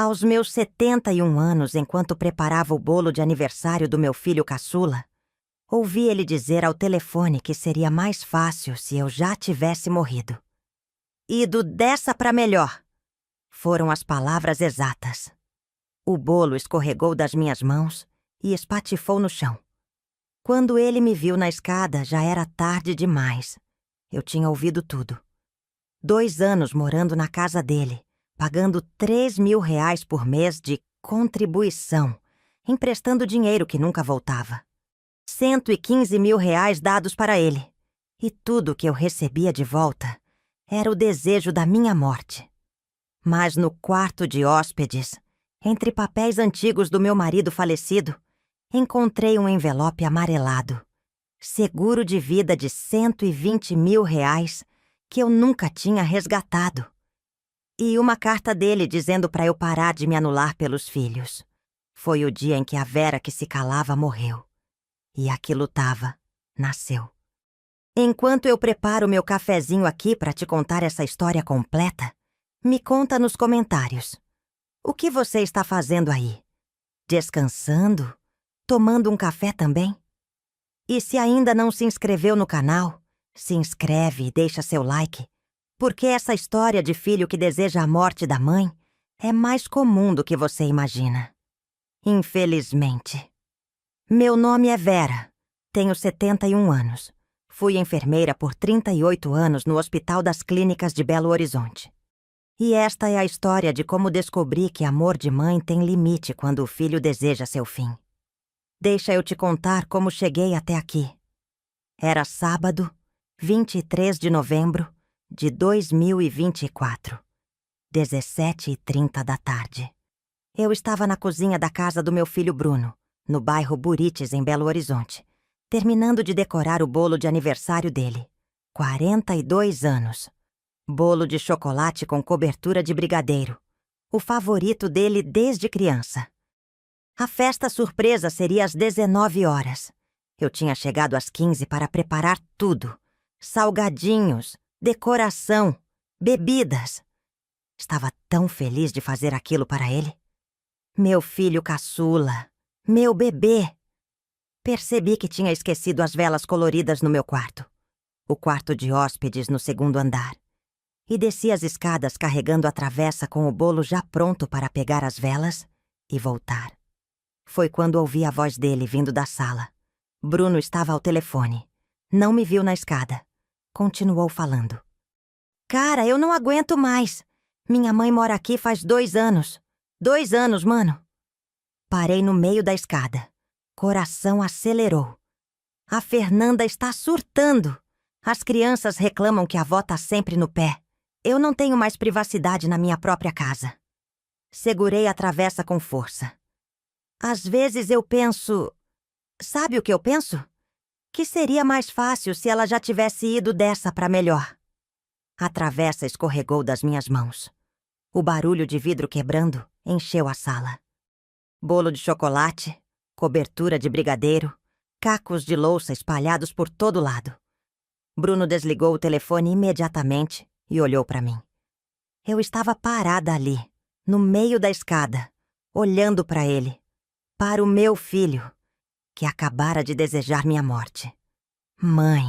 Aos meus 71 anos, enquanto preparava o bolo de aniversário do meu filho caçula, ouvi ele dizer ao telefone que seria mais fácil se eu já tivesse morrido. Ido dessa pra melhor, foram as palavras exatas. O bolo escorregou das minhas mãos e espatifou no chão. Quando ele me viu na escada, já era tarde demais. Eu tinha ouvido tudo. 2 anos morando na casa dele, pagando R$ 3.000 por mês de contribuição, emprestando dinheiro que nunca voltava. R$ 115.000 dados para ele. E tudo que eu recebia de volta era o desejo da minha morte. Mas no quarto de hóspedes, entre papéis antigos do meu marido falecido, encontrei um envelope amarelado. Seguro de vida de R$ 120.000 que eu nunca tinha resgatado. E uma carta dele dizendo para eu parar de me anular pelos filhos. Foi o dia em que a Vera que se calava morreu. E a que lutava nasceu. Enquanto eu preparo meu cafezinho aqui para te contar essa história completa, me conta nos comentários. O que você está fazendo aí? Descansando? Tomando um café também? E se ainda não se inscreveu no canal, se inscreve e deixa seu like, porque essa história de filho que deseja a morte da mãe é mais comum do que você imagina. Infelizmente. Meu nome é Vera, tenho 71 anos. Fui enfermeira por 38 anos no Hospital das Clínicas de Belo Horizonte. E esta é a história de como descobri que amor de mãe tem limite quando o filho deseja seu fim. Deixa eu te contar como cheguei até aqui. Era sábado, 23 de novembro de 2024, 17h30 da tarde. Eu estava na cozinha da casa do meu filho Bruno, no bairro Burites, em Belo Horizonte, terminando de decorar o bolo de aniversário dele. 42 anos. Bolo de chocolate com cobertura de brigadeiro. O favorito dele desde criança. A festa surpresa seria às 19 horas. Eu tinha chegado às 15 para preparar tudo. Salgadinhos, decoração, bebidas. Estava tão feliz de fazer aquilo para ele. Meu filho caçula, meu bebê. Percebi que tinha esquecido as velas coloridas no meu quarto. O quarto de hóspedes no segundo andar. E desci as escadas carregando a travessa com o bolo já pronto para pegar as velas e voltar. Foi quando ouvi a voz dele vindo da sala. Bruno estava ao telefone. Não me viu na escada. Continuou falando. Cara, eu não aguento mais. Minha mãe mora aqui faz 2 anos. 2 anos, mano. Parei no meio da escada. Coração acelerou. A Fernanda está surtando. As crianças reclamam que a avó tá sempre no pé. Eu não tenho mais privacidade na minha própria casa. Segurei a travessa com força. Às vezes eu penso... Sabe o que eu penso? Que seria mais fácil se ela já tivesse ido dessa pra melhor. A travessa escorregou das minhas mãos. O barulho de vidro quebrando encheu a sala. Bolo de chocolate, cobertura de brigadeiro, cacos de louça espalhados por todo lado. Bruno desligou o telefone imediatamente e olhou para mim. Eu estava parada ali, no meio da escada, olhando para ele, para o meu filho, que acabara de desejar minha morte. Mãe.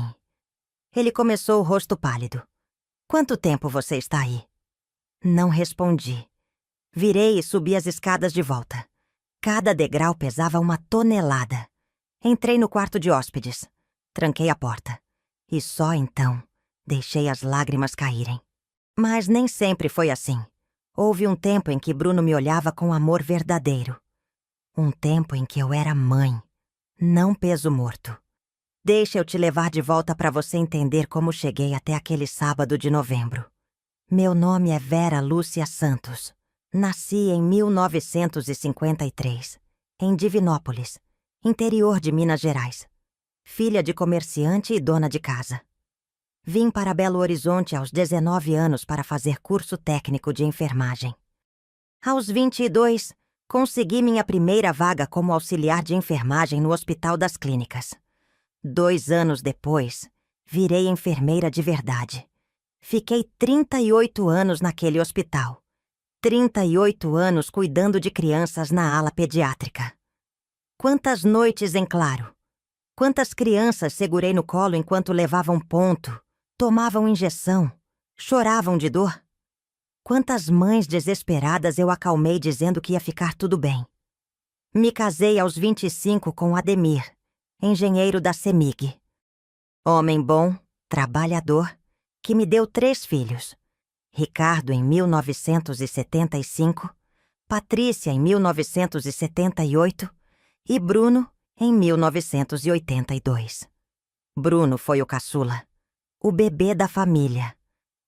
Ele começou o rosto pálido. Quanto tempo você está aí? Não respondi. Virei e subi as escadas de volta. Cada degrau pesava 1 tonelada. Entrei no quarto de hóspedes. Tranquei a porta. E só então deixei as lágrimas caírem. Mas nem sempre foi assim. Houve um tempo em que Bruno me olhava com amor verdadeiro. Um tempo em que eu era mãe, não peso morto. Deixa eu te levar de volta para você entender como cheguei até aquele sábado de novembro. Meu nome é Vera Lúcia Santos. Nasci em 1953, em Divinópolis, interior de Minas Gerais. Filha de comerciante e dona de casa. Vim para Belo Horizonte aos 19 anos para fazer curso técnico de enfermagem. Aos 22, consegui minha primeira vaga como auxiliar de enfermagem no Hospital das Clínicas. 2 anos depois, virei enfermeira de verdade. Fiquei 38 anos naquele hospital. 38 anos cuidando de crianças na ala pediátrica. Quantas noites em claro. Quantas crianças segurei no colo enquanto levavam ponto, tomavam injeção, choravam de dor. Quantas mães desesperadas eu acalmei dizendo que ia ficar tudo bem. Me casei aos 25 com Ademir, engenheiro da CEMIG. Homem bom, trabalhador, que me deu 3 filhos. Ricardo em 1975, Patrícia em 1978 e Bruno em 1982. Bruno foi o caçula, o bebê da família,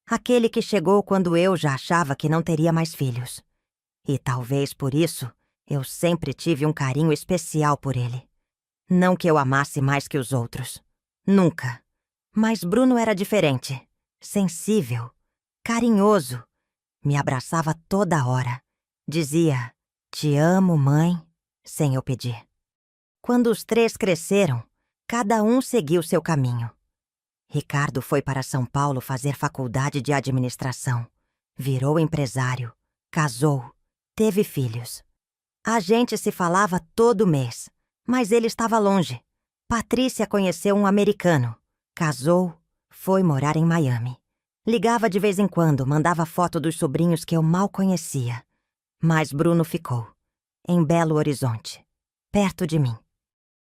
aquele que chegou quando eu já achava que não teria mais filhos. E talvez por isso eu sempre tive um carinho especial por ele. Não que eu amasse mais que os outros. Nunca. Mas Bruno era diferente, sensível, carinhoso. Me abraçava toda hora. Dizia, "Te amo, mãe", sem eu pedir. Quando os 3 cresceram, cada um seguiu seu caminho. Ricardo foi para São Paulo fazer faculdade de administração. Virou empresário, casou, teve filhos. A gente se falava todo mês, mas ele estava longe. Patrícia conheceu um americano, casou, foi morar em Miami. Ligava de vez em quando, mandava foto dos sobrinhos que eu mal conhecia. Mas Bruno ficou, em Belo Horizonte, perto de mim.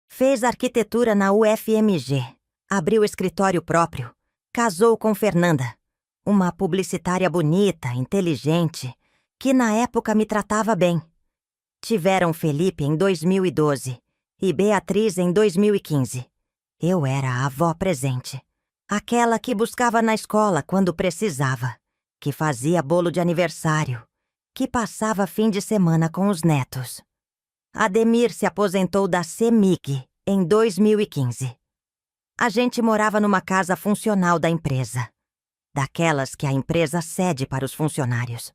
Fez arquitetura na UFMG, abriu escritório próprio, casou com Fernanda, uma publicitária bonita, inteligente, que na época me tratava bem. Tiveram Felipe em 2012 e Beatriz em 2015. Eu era a avó presente, aquela que buscava na escola quando precisava, que fazia bolo de aniversário, que passava fim de semana com os netos. Ademir se aposentou da CEMIG em 2015. A gente morava numa casa funcional da empresa, daquelas que a empresa cede para os funcionários.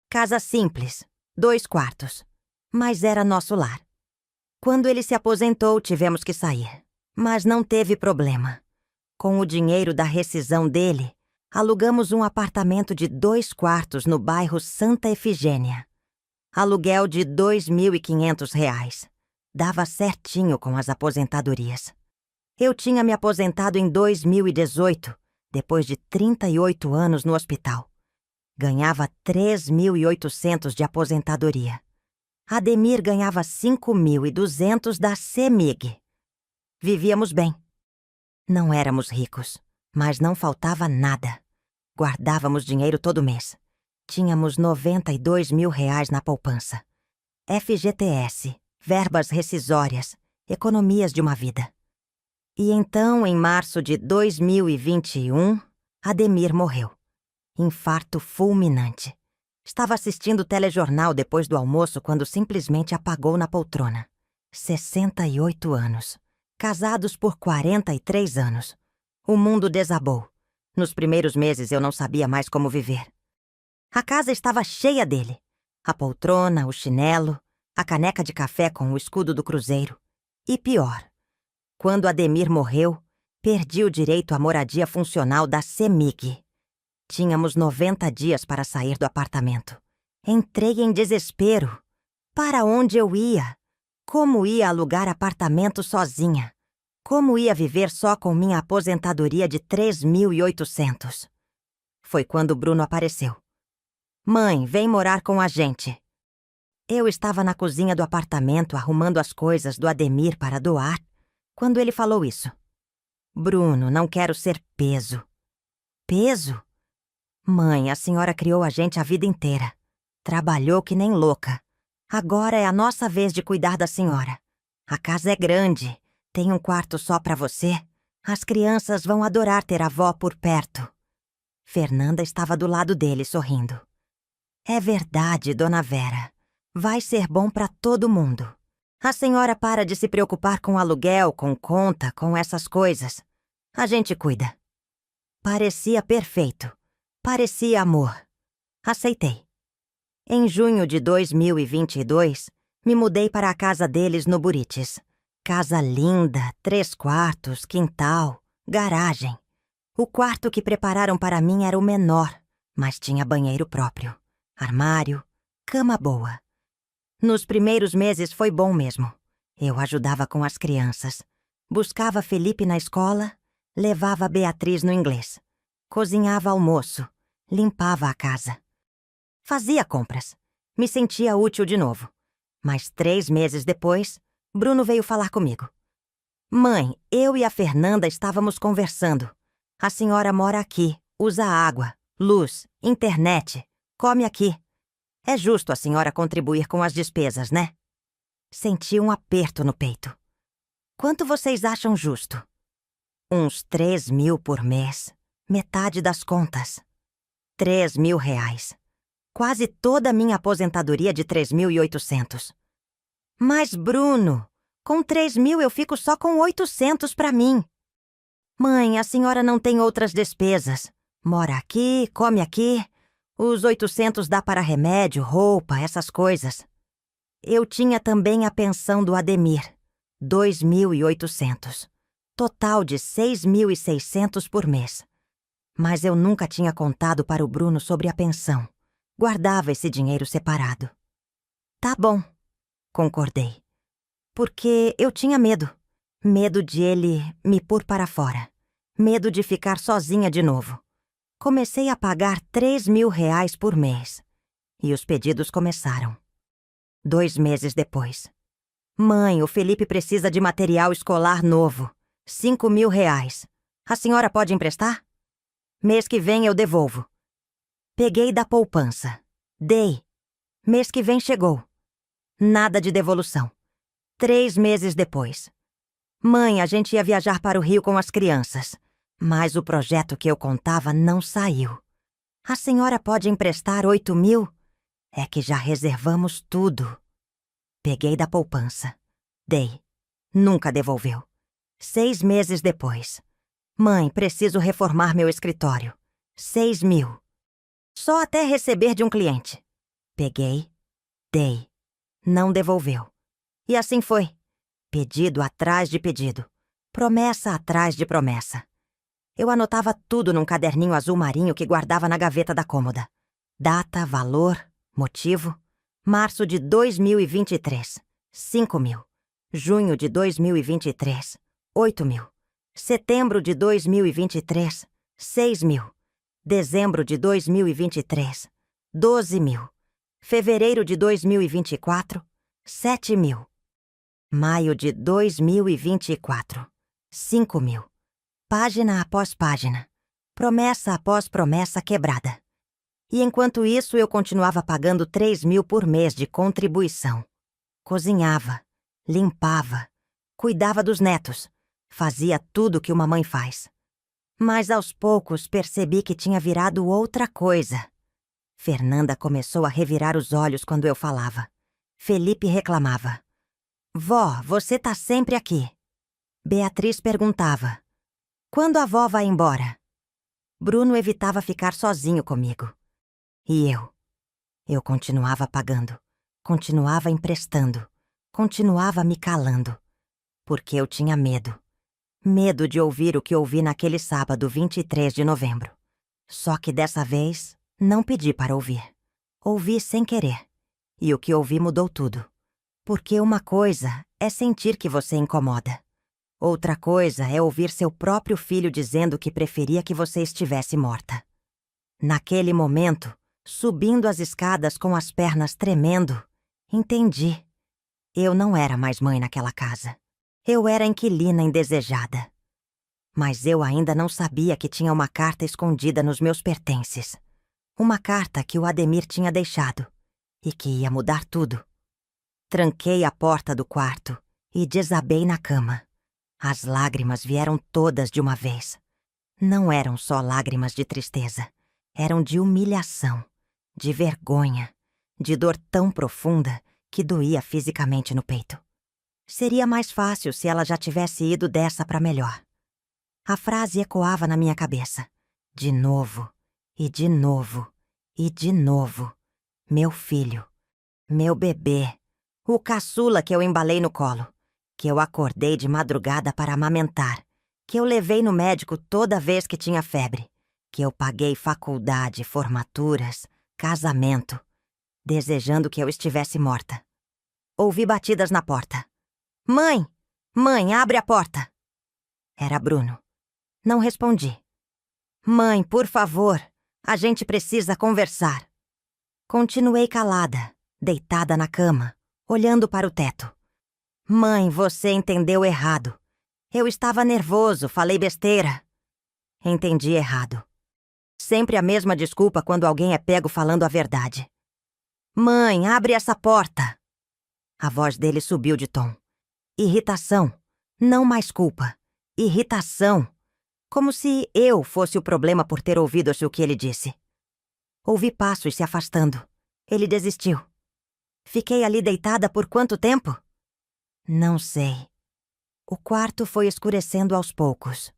Casa simples, 2 quartos, mas era nosso lar. Quando ele se aposentou, tivemos que sair, mas não teve problema. Com o dinheiro da rescisão dele, alugamos um apartamento de 2 quartos no bairro Santa Efigênia. Aluguel de R$ 2.500. Dava certinho com as aposentadorias. Eu tinha me aposentado em 2018, depois de 38 anos no hospital. Ganhava 3.800 de aposentadoria. Ademir ganhava 5.200 da CEMIG. Vivíamos bem. Não éramos ricos, mas não faltava nada. Guardávamos dinheiro todo mês. Tínhamos R$ 92.000 na poupança. FGTS, verbas rescisórias, economias de uma vida. E então, em março de 2021, Ademir morreu. Infarto fulminante. Estava assistindo o telejornal depois do almoço quando simplesmente apagou na poltrona. 68 anos. Casados por 43 anos. O mundo desabou. Nos primeiros meses eu não sabia mais como viver. A casa estava cheia dele. A poltrona, o chinelo, a caneca de café com o escudo do cruzeiro. E pior, quando Ademir morreu, perdi o direito à moradia funcional da CEMIG. Tínhamos 90 dias para sair do apartamento. Entrei em desespero. Para onde eu ia? Como ia alugar apartamento sozinha? Como ia viver só com minha aposentadoria de 3.800? Foi quando Bruno apareceu. "Mãe, vem morar com a gente." Eu estava na cozinha do apartamento arrumando as coisas do Ademir para doar, quando ele falou isso. "Bruno, não quero ser peso." "Peso? Mãe, a senhora criou a gente a vida inteira. Trabalhou que nem louca. Agora é a nossa vez de cuidar da senhora. A casa é grande, tem um quarto só para você. As crianças vão adorar ter a avó por perto." Fernanda estava do lado dele, sorrindo. "É verdade, dona Vera. Vai ser bom para todo mundo. A senhora para de se preocupar com aluguel, com conta, com essas coisas. A gente cuida." Parecia perfeito. Parecia amor. Aceitei. Em junho de 2022, me mudei para a casa deles no Buritis. Casa linda, 3 quartos, quintal, garagem. O quarto que prepararam para mim era o menor, mas tinha banheiro próprio. armário, cama boa. Nos primeiros meses foi bom mesmo. Eu ajudava com as crianças. Buscava Felipe na escola, levava Beatriz no inglês. Cozinhava almoço, limpava a casa. Fazia compras. Me sentia útil de novo. Mas 3 meses depois, Bruno veio falar comigo. Mãe, eu e a Fernanda estávamos conversando. A senhora mora aqui, usa água, luz, internet, come aqui. É justo a senhora contribuir com as despesas, né? Senti um aperto no peito. Quanto vocês acham justo? Uns 3.000 por mês. Metade das contas. 3.000 reais. Quase toda a minha aposentadoria de 3.800. Mas, Bruno, com 3.000 eu fico só com 800 para mim. Mãe, a senhora não tem outras despesas. Mora aqui, come aqui. Os 800 dá para remédio, roupa, essas coisas. Eu tinha também a pensão do Ademir, 2.800. Total de 6.600 por mês. Mas eu nunca tinha contado para o Bruno sobre a pensão. Guardava esse dinheiro separado. Tá bom, concordei. Porque eu tinha medo. Medo de ele me pôr para fora. Medo de ficar sozinha de novo. Comecei a pagar 3.000 reais por mês. E os pedidos começaram. 2 meses depois. Mãe, o Felipe precisa de material escolar novo. 5.000 reais. A senhora pode emprestar? Mês que vem eu devolvo. Peguei da poupança. Dei. Mês que vem chegou. Nada de devolução. 3 meses depois. Mãe, a gente ia viajar para o Rio com as crianças. Mas o projeto que eu contava não saiu. A senhora pode emprestar 8.000? É que já reservamos tudo. Peguei da poupança. Dei. Nunca devolveu. 6 meses depois. Mãe, preciso reformar meu escritório. 6.000. Só até receber de um cliente. Peguei. Dei. Não devolveu. E assim foi. Pedido atrás de pedido. Promessa atrás de promessa. Eu anotava tudo num caderninho azul marinho que guardava na gaveta da cômoda. Data, valor, motivo. Março de 2023, 5.000. Junho de 2023, 8.000. Setembro de 2023, 6.000. Dezembro de 2023, 12.000. Fevereiro de 2024, 7.000. Maio de 2024, 5.000. Página após página. Promessa após promessa quebrada. E enquanto isso eu continuava pagando 3.000 por mês de contribuição. Cozinhava, limpava, cuidava dos netos. Fazia tudo que uma mãe faz. Mas aos poucos percebi que tinha virado outra coisa. Fernanda começou a revirar os olhos quando eu falava. Felipe reclamava. Vó, você tá sempre aqui. Beatriz perguntava. Quando a vó vai embora? Bruno evitava ficar sozinho comigo. E eu? Eu continuava pagando. Continuava emprestando. Continuava me calando. Porque eu tinha medo. Medo de ouvir o que ouvi naquele sábado 23 de novembro. Só que dessa vez, não pedi para ouvir. Ouvi sem querer. E o que ouvi mudou tudo. Porque uma coisa é sentir que você incomoda. Outra coisa é ouvir seu próprio filho dizendo que preferia que você estivesse morta. Naquele momento, subindo as escadas com as pernas tremendo, entendi. Eu não era mais mãe naquela casa. Eu era inquilina indesejada. Mas eu ainda não sabia que tinha uma carta escondida nos meus pertences. Uma carta que o Ademir tinha deixado e que ia mudar tudo. Tranquei a porta do quarto e desabei na cama. As lágrimas vieram todas de uma vez. Não eram só lágrimas de tristeza. Eram de humilhação, de vergonha, de dor tão profunda que doía fisicamente no peito. Seria mais fácil se ela já tivesse ido dessa para melhor. A frase ecoava na minha cabeça. De novo, e de novo, e de novo. Meu filho, meu bebê, o caçula que eu embalei no colo, que eu acordei de madrugada para amamentar, que eu levei no médico toda vez que tinha febre, que eu paguei faculdade, formaturas, casamento, desejando que eu estivesse morta. Ouvi batidas na porta. Mãe! Mãe, abre a porta! Era Bruno. Não respondi. Mãe, por favor, a gente precisa conversar. Continuei calada, deitada na cama, olhando para o teto. Mãe, você entendeu errado. Eu estava nervoso, falei besteira. Entendi errado. Sempre a mesma desculpa quando alguém é pego falando a verdade. Mãe, abre essa porta! A voz dele subiu de tom. Irritação, não mais culpa. Irritação. Como se eu fosse o problema por ter ouvido o que ele disse. Ouvi passos se afastando. Ele desistiu. Fiquei ali deitada por quanto tempo? Não sei. O quarto foi escurecendo aos poucos.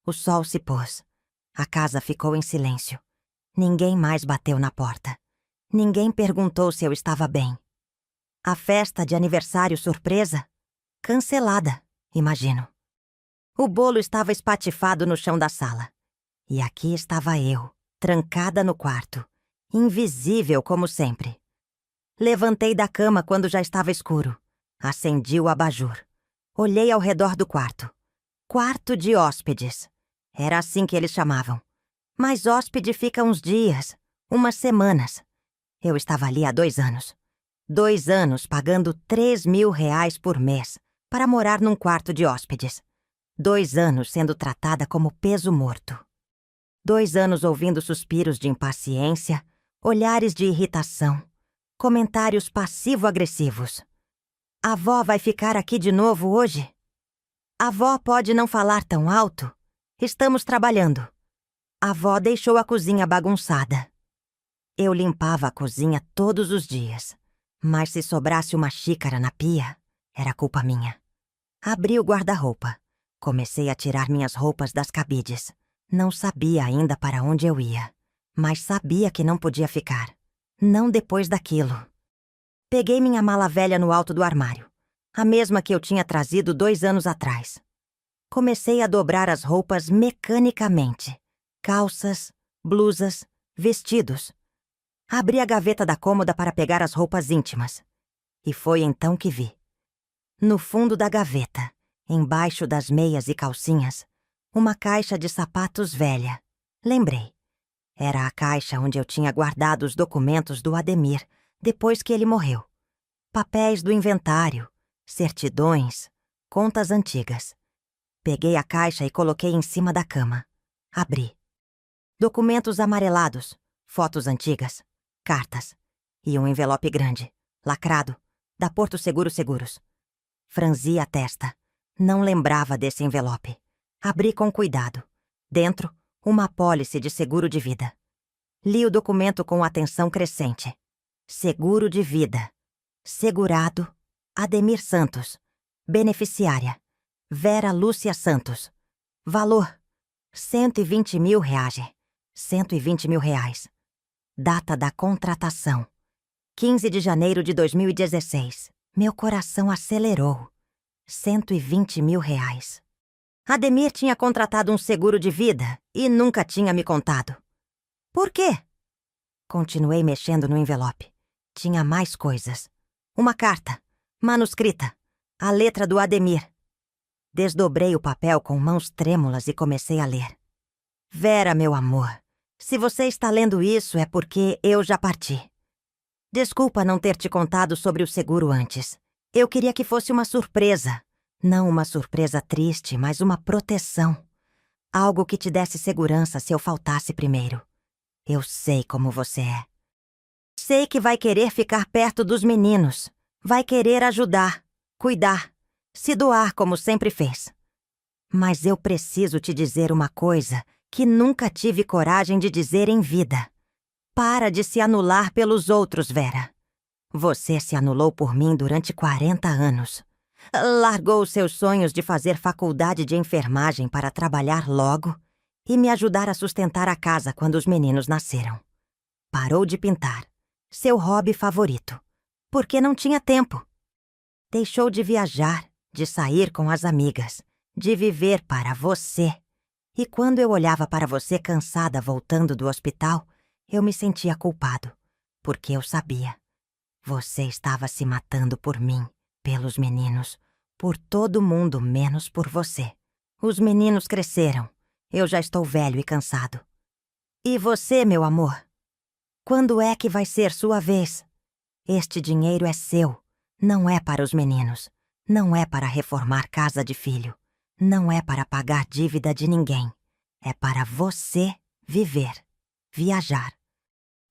O sol se pôs. A casa ficou em silêncio. Ninguém mais bateu na porta. Ninguém perguntou se eu estava bem. A festa de aniversário surpresa? Cancelada, imagino. O bolo estava espatifado no chão da sala. E aqui estava eu, trancada no quarto, invisível como sempre. Levantei da cama quando já estava escuro. Acendi o abajur. Olhei ao redor do quarto. Quarto de hóspedes. Era assim que eles chamavam. Mas hóspede fica uns dias, umas semanas. Eu estava ali há 2 anos. 2 anos pagando R$ 3.000 por mês para morar num quarto de hóspedes. 2 anos sendo tratada como peso morto. 2 anos ouvindo suspiros de impaciência, olhares de irritação, comentários passivo-agressivos. A avó vai ficar aqui de novo hoje? A avó pode não falar tão alto? Estamos trabalhando. A avó deixou a cozinha bagunçada. Eu limpava a cozinha todos os dias, mas se sobrasse uma xícara na pia, era culpa minha. Abri o guarda-roupa. Comecei a tirar minhas roupas das cabides. Não sabia ainda para onde eu ia, mas sabia que não podia ficar. Não depois daquilo. Peguei minha mala velha no alto do armário, a mesma que eu tinha trazido 2 anos atrás. Comecei a dobrar as roupas mecanicamente. Calças, blusas, vestidos. Abri a gaveta da cômoda para pegar as roupas íntimas. E foi então que vi. No fundo da gaveta, embaixo das meias e calcinhas, uma caixa de sapatos velha. Lembrei. Era a caixa onde eu tinha guardado os documentos do Ademir, depois que ele morreu. Papéis do inventário, certidões, contas antigas. Peguei a caixa e coloquei em cima da cama. Abri. Documentos amarelados, fotos antigas, cartas e um envelope grande, lacrado, da Porto Seguro Seguros. Franzi a testa. Não lembrava desse envelope. Abri com cuidado. Dentro, uma apólice de seguro de vida. Li o documento com atenção crescente. Seguro de vida. Segurado, Ademir Santos. Beneficiária, Vera Lúcia Santos. Valor, R$ 120.000. R$ 120.000. Data da contratação, 15 de janeiro de 2016. Meu coração acelerou. R$ 120.000. Ademir tinha contratado um seguro de vida e nunca tinha me contado. Por quê? Continuei mexendo no envelope. Tinha mais coisas. Uma carta, manuscrita, a letra do Ademir. Desdobrei o papel com mãos trêmulas e comecei a ler. Vera, meu amor, se você está lendo isso é porque eu já parti. Desculpa não ter te contado sobre o seguro antes. Eu queria que fosse uma surpresa. Não uma surpresa triste, mas uma proteção. Algo que te desse segurança se eu faltasse primeiro. Eu sei como você é. Sei que vai querer ficar perto dos meninos. Vai querer ajudar, cuidar, se doar como sempre fez. Mas eu preciso te dizer uma coisa que nunca tive coragem de dizer em vida. Para de se anular pelos outros, Vera. Você se anulou por mim durante 40 anos. Largou os seus sonhos de fazer faculdade de enfermagem para trabalhar logo e me ajudar a sustentar a casa quando os meninos nasceram. Parou de pintar, seu hobby favorito, porque não tinha tempo. Deixou de viajar, de sair com as amigas, de viver para você. E quando eu olhava para você cansada voltando do hospital, eu me sentia culpado, porque eu sabia. Você estava se matando por mim, pelos meninos, por todo mundo menos por você. Os meninos cresceram. Eu já estou velho e cansado. E você, meu amor? Quando é que vai ser sua vez? Este dinheiro é seu. Não é para os meninos. Não é para reformar casa de filho. Não é para pagar dívida de ninguém. É para você viver, viajar.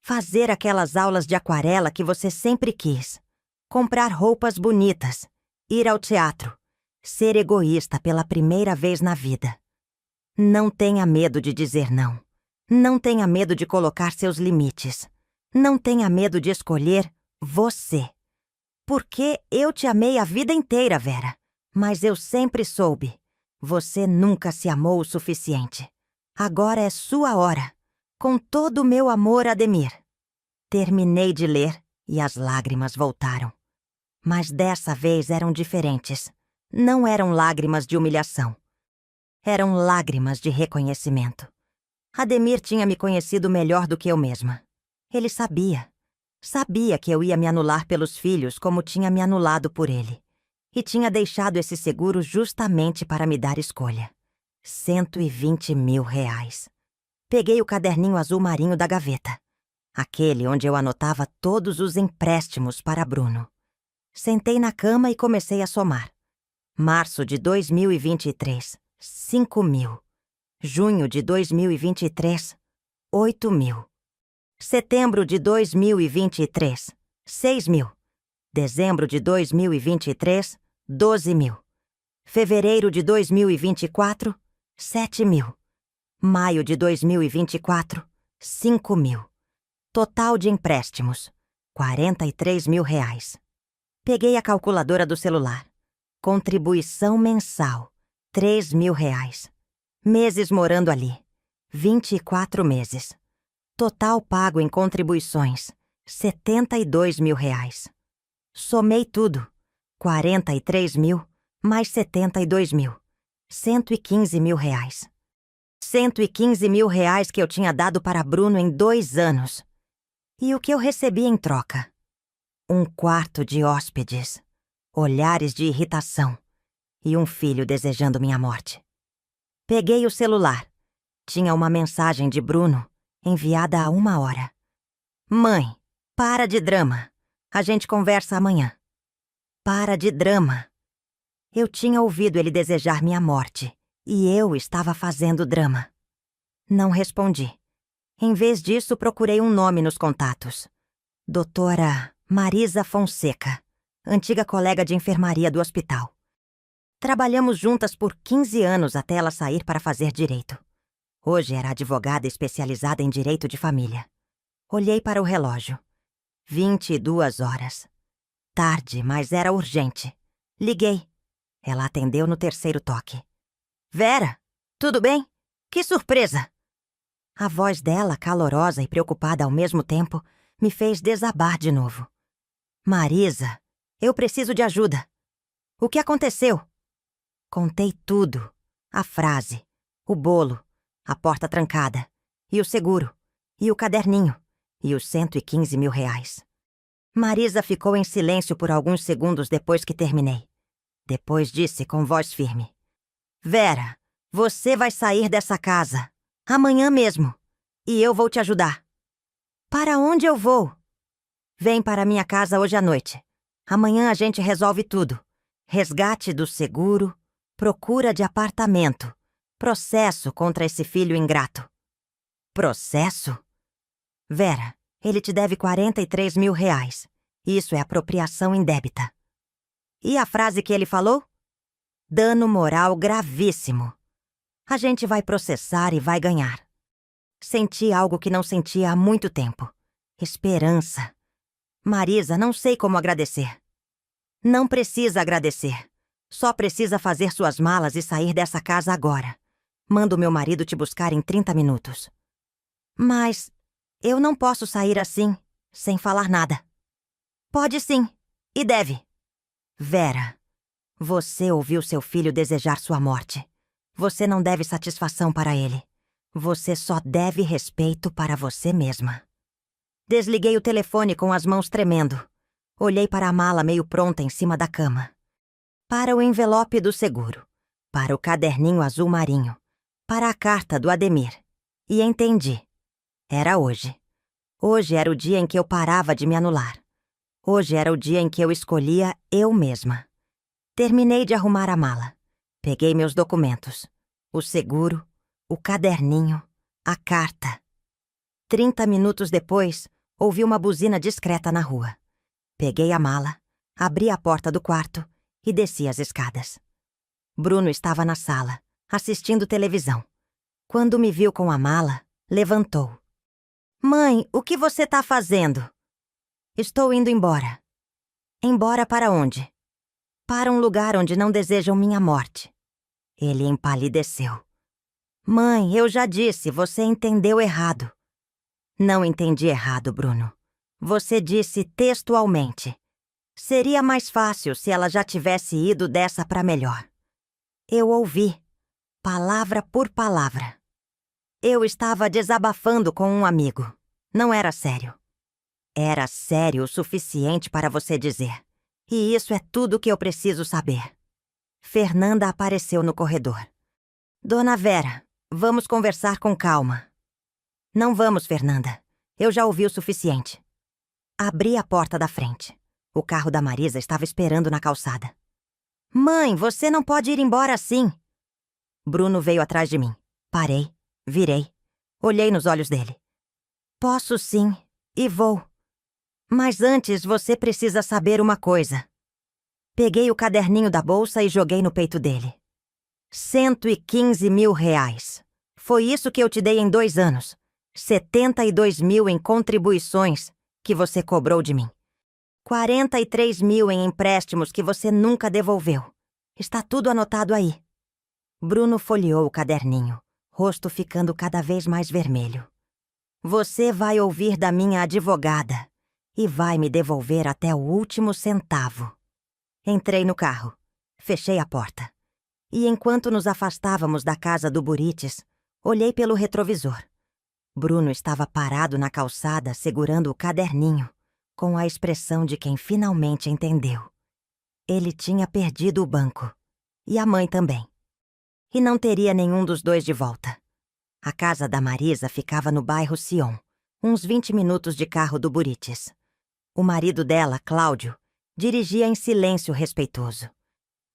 Fazer aquelas aulas de aquarela que você sempre quis. Comprar roupas bonitas. Ir ao teatro. Ser egoísta pela primeira vez na vida. Não tenha medo de dizer não. Não tenha medo de colocar seus limites. Não tenha medo de escolher você. Porque eu te amei a vida inteira, Vera. Mas eu sempre soube. Você nunca se amou o suficiente. Agora é sua hora. Com todo o meu amor, Ademir. Terminei de ler e as lágrimas voltaram. Mas dessa vez eram diferentes. Não eram lágrimas de humilhação. Eram lágrimas de reconhecimento. Ademir tinha me conhecido melhor do que eu mesma. Ele sabia. Sabia que eu ia me anular pelos filhos como tinha me anulado por ele. E tinha deixado esse seguro justamente para me dar escolha. 120 mil reais. Peguei o caderninho azul marinho da gaveta. Aquele onde eu anotava todos os empréstimos para Bruno. Sentei na cama e comecei a somar. Março de 2023, 5 mil. Junho de 2023, 8 mil. Setembro de 2023, 6 mil. Dezembro de 2023, 12 mil. Fevereiro de 2024, 7 mil. Maio de 2024, 5 mil. Total de empréstimos, 43 mil reais. Peguei a calculadora do celular. Contribuição mensal, 3 mil reais. Meses morando ali, 24 meses. Total pago em contribuições, 72 mil reais. Somei tudo, 43 mil mais 72 mil, 115 mil reais. 115 mil reais que eu tinha dado para Bruno em 2 anos. E o que eu recebi em troca? Um quarto de hóspedes, olhares de irritação e um filho desejando minha morte. Peguei o celular. Tinha uma mensagem de Bruno, enviada há 1 hora. Mãe, para de drama. A gente conversa amanhã. Para de drama. Eu tinha ouvido ele desejar minha morte e eu estava fazendo drama. Não respondi. Em vez disso, procurei um nome nos contatos. Doutora Marisa Fonseca, antiga colega de enfermaria do hospital. Trabalhamos juntas por 15 anos até ela sair para fazer direito. Hoje era advogada especializada em direito de família. Olhei para o relógio. 22 horas. Tarde, mas era urgente. Liguei. Ela atendeu no 3º toque. Vera, tudo bem? Que surpresa! A voz dela, calorosa e preocupada ao mesmo tempo, me fez desabar de novo. Marisa, eu preciso de ajuda. O que aconteceu? Contei tudo. A frase, o bolo, a porta trancada, e o seguro, e o caderninho, e os 115 mil reais. Marisa ficou em silêncio por alguns segundos depois que terminei. Depois disse com voz firme. Vera, você vai sair dessa casa. Amanhã mesmo. E eu vou te ajudar. Para onde eu vou? Vem para minha casa hoje à noite. Amanhã a gente resolve tudo. Resgate do seguro, procura de apartamento, processo contra esse filho ingrato. Processo? Vera, ele te deve 43 mil reais. Isso é apropriação indébita. E a frase que ele falou? Dano moral gravíssimo. A gente vai processar e vai ganhar. Senti algo que não sentia há muito tempo. Esperança. Marisa, não sei como agradecer. Não precisa agradecer. Só precisa fazer suas malas e sair dessa casa agora. Mando meu marido te buscar em 30 minutos. Mas eu não posso sair assim, sem falar nada. Pode sim, e deve. Vera, você ouviu seu filho desejar sua morte. Você não deve satisfação para ele. Você só deve respeito para você mesma. Desliguei o telefone com as mãos tremendo. Olhei para a mala meio pronta em cima da cama. Para o envelope do seguro. Para o caderninho azul marinho. Para a carta do Ademir. E entendi. Era hoje. Hoje era o dia em que eu parava de me anular. Hoje era o dia em que eu escolhia eu mesma. Terminei de arrumar a mala. Peguei meus documentos. O seguro, o caderninho, a carta. 30 minutos depois, ouvi uma buzina discreta na rua. Peguei a mala, abri a porta do quarto e desci as escadas. Bruno estava na sala, assistindo televisão. Quando me viu com a mala, levantou. Mãe, o que você tá fazendo? Estou indo embora. Embora para onde? Para um lugar onde não desejam minha morte. Ele empalideceu. Mãe, eu já disse, você entendeu errado. Não entendi errado, Bruno. Você disse textualmente. Seria mais fácil se ela já tivesse ido dessa para melhor. Eu ouvi, palavra por palavra. Eu estava desabafando com um amigo. Não era sério. Era sério o suficiente para você dizer. E isso é tudo que eu preciso saber. Fernanda apareceu no corredor. Dona Vera, vamos conversar com calma. Não vamos, Fernanda. Eu já ouvi o suficiente. Abri a porta da frente. O carro da Marisa estava esperando na calçada. Mãe, você não pode ir embora assim. Bruno veio atrás de mim. Parei, virei, olhei nos olhos dele. Posso sim, e vou. Mas antes você precisa saber uma coisa. Peguei o caderninho da bolsa e joguei no peito dele. 115 mil reais. Foi isso que eu te dei em 2 anos. 72 mil em contribuições que você cobrou de mim. 43 mil em empréstimos que você nunca devolveu. Está tudo anotado aí. Bruno folheou o caderninho, rosto ficando cada vez mais vermelho. Você vai ouvir da minha advogada e vai me devolver até o último centavo. Entrei no carro, fechei a porta. E enquanto nos afastávamos da casa do Burites, olhei pelo retrovisor. Bruno estava parado na calçada segurando o caderninho, com a expressão de quem finalmente entendeu. Ele tinha perdido o banco. E a mãe também. E não teria nenhum dos dois de volta. A casa da Marisa ficava no bairro Sion, uns 20 minutos de carro do Burites. O marido dela, Cláudio, dirigia em silêncio respeitoso.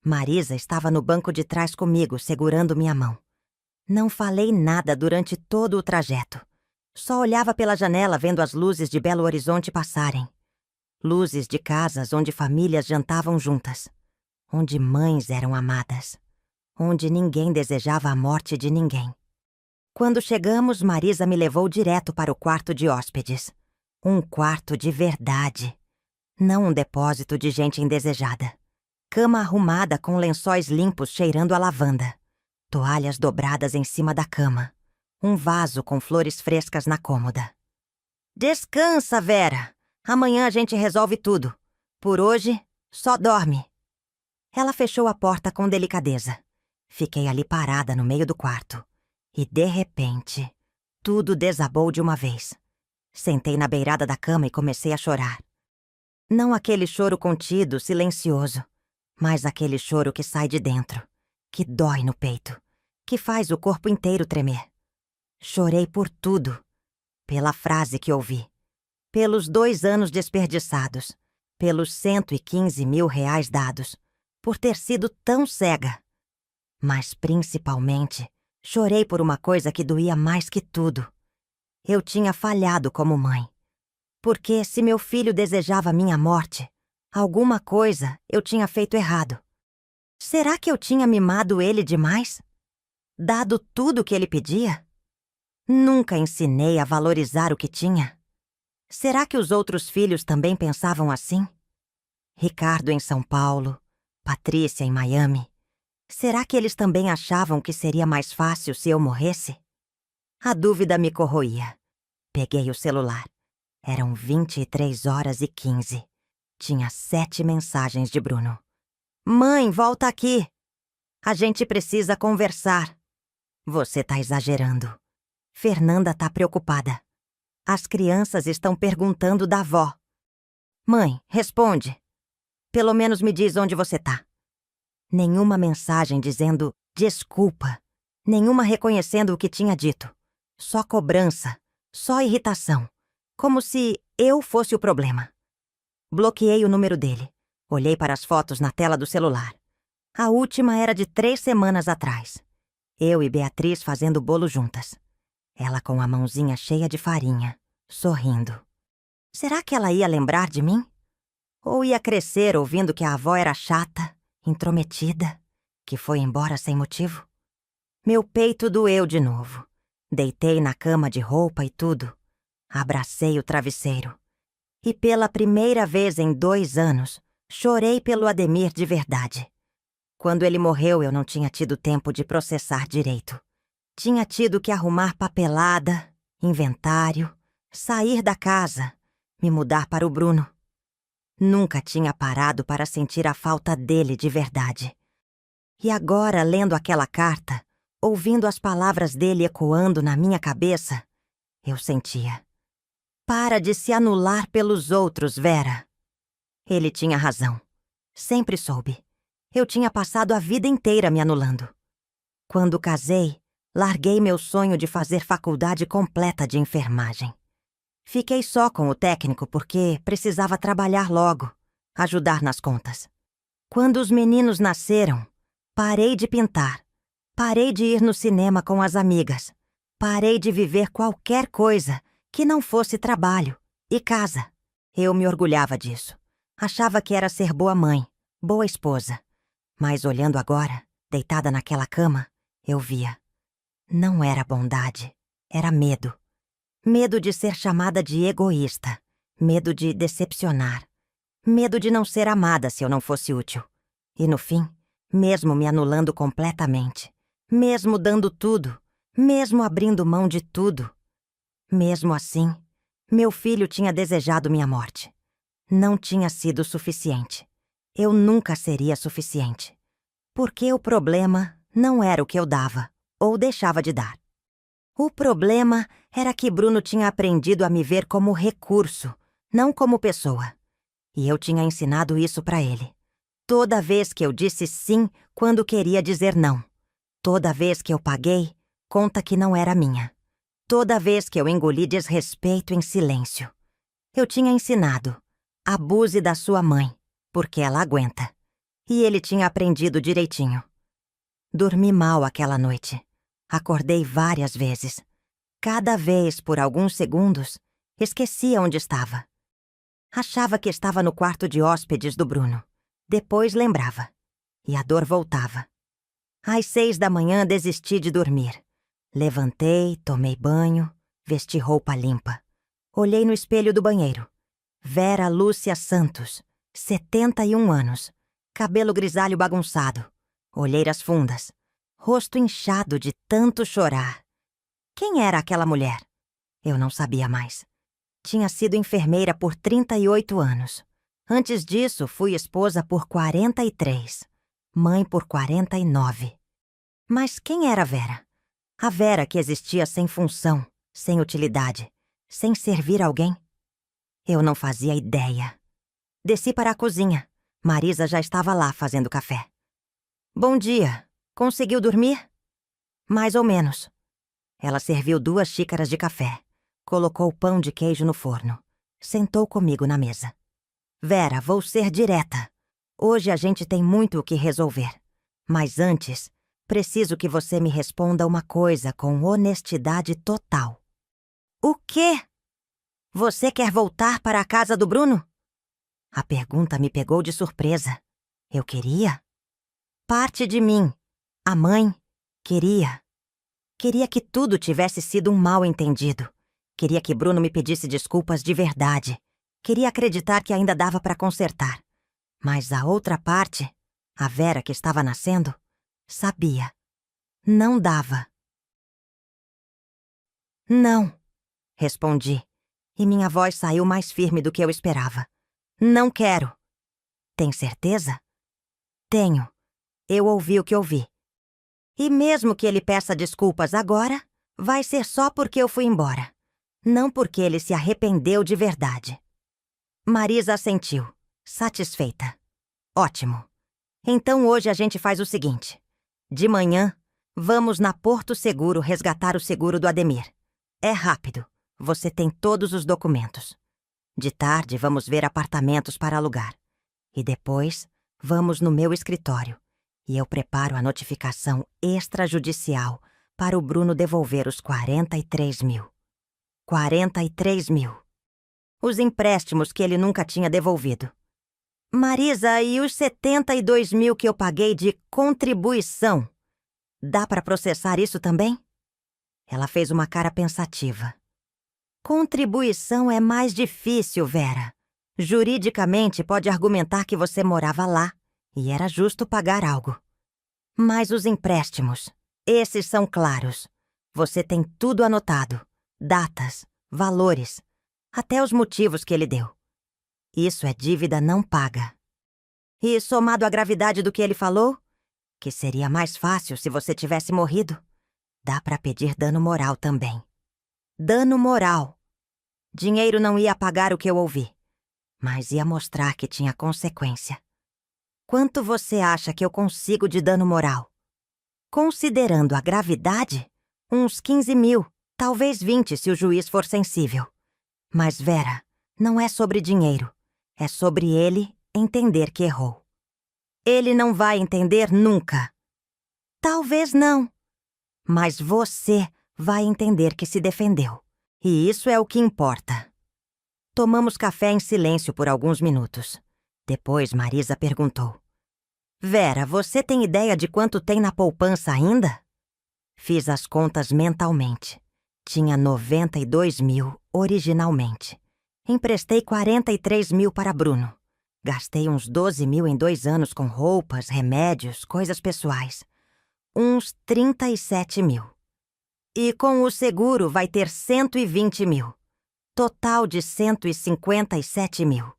Marisa estava no banco de trás comigo, segurando minha mão. Não falei nada durante todo o trajeto. Só olhava pela janela vendo as luzes de Belo Horizonte passarem. Luzes de casas onde famílias jantavam juntas. Onde mães eram amadas. Onde ninguém desejava a morte de ninguém. Quando chegamos, Marisa me levou direto para o quarto de hóspedes. Um quarto de verdade. Não um depósito de gente indesejada. Cama arrumada com lençóis limpos cheirando a lavanda. Toalhas dobradas em cima da cama. Um vaso com flores frescas na cômoda. Descansa, Vera. Amanhã a gente resolve tudo. Por hoje, só dorme. Ela fechou a porta com delicadeza. Fiquei ali parada no meio do quarto. E, de repente, tudo desabou de uma vez. Sentei na beirada da cama e comecei a chorar. Não aquele choro contido, silencioso, mas aquele choro que sai de dentro, que dói no peito, que faz o corpo inteiro tremer. Chorei por tudo. Pela frase que ouvi. Pelos 2 anos desperdiçados. Pelos 115 mil reais dados. Por ter sido tão cega. Mas, principalmente, chorei por uma coisa que doía mais que tudo. Eu tinha falhado como mãe. Porque, se meu filho desejava minha morte, alguma coisa eu tinha feito errado. Será que eu tinha mimado ele demais? Dado tudo o que ele pedia? Nunca ensinei a valorizar o que tinha. Será que os outros filhos também pensavam assim? Ricardo em São Paulo, Patrícia em Miami. Será que eles também achavam que seria mais fácil se eu morresse? A dúvida me corroía. Peguei o celular. Eram 23h15. Tinha 7 mensagens de Bruno. Mãe, volta aqui. A gente precisa conversar. Você tá exagerando. Fernanda tá preocupada. As crianças estão perguntando da avó. Mãe, responde. Pelo menos me diz onde você tá. Nenhuma mensagem dizendo desculpa. Nenhuma reconhecendo o que tinha dito. Só cobrança. Só irritação. Como se eu fosse o problema. Bloqueei o número dele. Olhei para as fotos na tela do celular. A última era de 3 semanas atrás. Eu e Beatriz fazendo bolo juntas. Ela com a mãozinha cheia de farinha, sorrindo. Será que ela ia lembrar de mim? Ou ia crescer ouvindo que a avó era chata, intrometida, que foi embora sem motivo? Meu peito doeu de novo. Deitei na cama de roupa e tudo. Abracei o travesseiro. E pela primeira vez em 2 anos, chorei pelo Ademir de verdade. Quando ele morreu, eu não tinha tido tempo de processar direito. Tinha tido que arrumar papelada, inventário, sair da casa, me mudar para o Bruno. Nunca tinha parado para sentir a falta dele de verdade. E agora, lendo aquela carta, ouvindo as palavras dele ecoando na minha cabeça, eu sentia. Para de se anular pelos outros, Vera. Ele tinha razão. Sempre soube. Eu tinha passado a vida inteira me anulando. Quando casei, larguei meu sonho de fazer faculdade completa de enfermagem. Fiquei só com o técnico porque precisava trabalhar logo, ajudar nas contas. Quando os meninos nasceram, parei de pintar, parei de ir no cinema com as amigas, parei de viver qualquer coisa que não fosse trabalho e casa. Eu me orgulhava disso. Achava que era ser boa mãe, boa esposa. Mas olhando agora, deitada naquela cama, eu via. Não era bondade, era medo. Medo de ser chamada de egoísta, medo de decepcionar, medo de não ser amada se eu não fosse útil. E no fim, mesmo me anulando completamente, mesmo dando tudo, mesmo abrindo mão de tudo, mesmo assim, meu filho tinha desejado minha morte. Não tinha sido suficiente. Eu nunca seria suficiente. Porque o problema não era o que eu dava ou deixava de dar. O problema era que Bruno tinha aprendido a me ver como recurso, não como pessoa. E eu tinha ensinado isso pra ele. Toda vez que eu disse sim quando queria dizer não. Toda vez que eu paguei, conta que não era minha. Toda vez que eu engoli desrespeito em silêncio. Eu tinha ensinado. Abuse da sua mãe, porque ela aguenta. E ele tinha aprendido direitinho. Dormi mal aquela noite. Acordei várias vezes. Cada vez, por alguns segundos, esquecia onde estava. Achava que estava no quarto de hóspedes do Bruno. Depois lembrava. E a dor voltava. Às 6 da manhã desisti de dormir. Levantei, tomei banho, vesti roupa limpa. Olhei no espelho do banheiro. Vera Lúcia Santos, 71 anos. Cabelo grisalho bagunçado. Olheiras fundas. Rosto inchado de tanto chorar. Quem era aquela mulher? Eu não sabia mais. Tinha sido enfermeira por 38 anos. Antes disso, fui esposa por 43. Mãe por 49. Mas quem era Vera? A Vera que existia sem função, sem utilidade, sem servir alguém? Eu não fazia ideia. Desci para a cozinha. Marisa já estava lá fazendo café. Bom dia. Conseguiu dormir? Mais ou menos. Ela serviu 2 xícaras de café. Colocou pão de queijo no forno. Sentou comigo na mesa. Vera, vou ser direta. Hoje a gente tem muito o que resolver. Mas antes, preciso que você me responda uma coisa com honestidade total. O quê? Você quer voltar para a casa do Bruno? A pergunta me pegou de surpresa. Eu queria? Parte de mim, a mãe, queria. Queria que tudo tivesse sido um mal-entendido. Queria que Bruno me pedisse desculpas de verdade. Queria acreditar que ainda dava para consertar. Mas a outra parte, a Vera que estava nascendo, sabia. Não dava. Não, respondi, e minha voz saiu mais firme do que eu esperava. Não quero. Tem certeza? Tenho. Eu ouvi o que ouvi. E mesmo que ele peça desculpas agora, vai ser só porque eu fui embora. Não porque ele se arrependeu de verdade. Marisa assentiu, satisfeita. Ótimo. Então hoje a gente faz o seguinte. De manhã, vamos na Porto Seguro resgatar o seguro do Ademir. É rápido. Você tem todos os documentos. De tarde, vamos ver apartamentos para alugar. E depois, vamos no meu escritório. E eu preparo a notificação extrajudicial para o Bruno devolver os 43 mil. 43 mil. Os empréstimos que ele nunca tinha devolvido. Marisa, e os 72 mil que eu paguei de contribuição? Dá para processar isso também? Ela fez uma cara pensativa. Contribuição é mais difícil, Vera. Juridicamente, pode argumentar que você morava lá e era justo pagar algo. Mas os empréstimos, esses são claros. Você tem tudo anotado. Datas, valores, até os motivos que ele deu. Isso é dívida não paga. E somado à gravidade do que ele falou, que seria mais fácil se você tivesse morrido, dá para pedir dano moral também. Dano moral. Dinheiro não ia pagar o que eu ouvi, mas ia mostrar que tinha consequência. Quanto você acha que eu consigo de dano moral? Considerando a gravidade, uns 15 mil, talvez 20 se o juiz for sensível. Mas, Vera, não é sobre dinheiro. É sobre ele entender que errou. Ele não vai entender nunca. Talvez não. Mas você vai entender que se defendeu. E isso é o que importa. Tomamos café em silêncio por alguns minutos. Depois, Marisa perguntou. Vera, você tem ideia de quanto tem na poupança ainda? Fiz as contas mentalmente. Tinha 92 mil originalmente. Emprestei 43 mil para Bruno. Gastei uns 12 mil em 2 anos com roupas, remédios, coisas pessoais. Uns 37 mil. E com o seguro vai ter 120 mil. Total de 157 mil.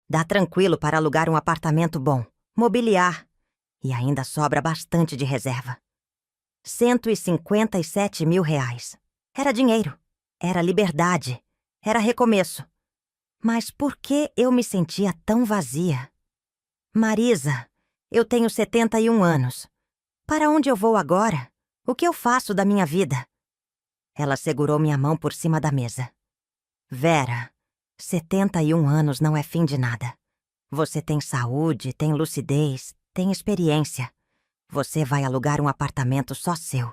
Dá tranquilo para alugar um apartamento bom, mobiliar. E ainda sobra bastante de reserva. 157 mil reais. Era dinheiro. Era liberdade. Era recomeço. Mas por que eu me sentia tão vazia? Marisa, eu tenho 71 anos. Para onde eu vou agora? O que eu faço da minha vida? Ela segurou minha mão por cima da mesa. Vera, 71 anos não é fim de nada. Você tem saúde, tem lucidez, tem experiência. Você vai alugar um apartamento só seu.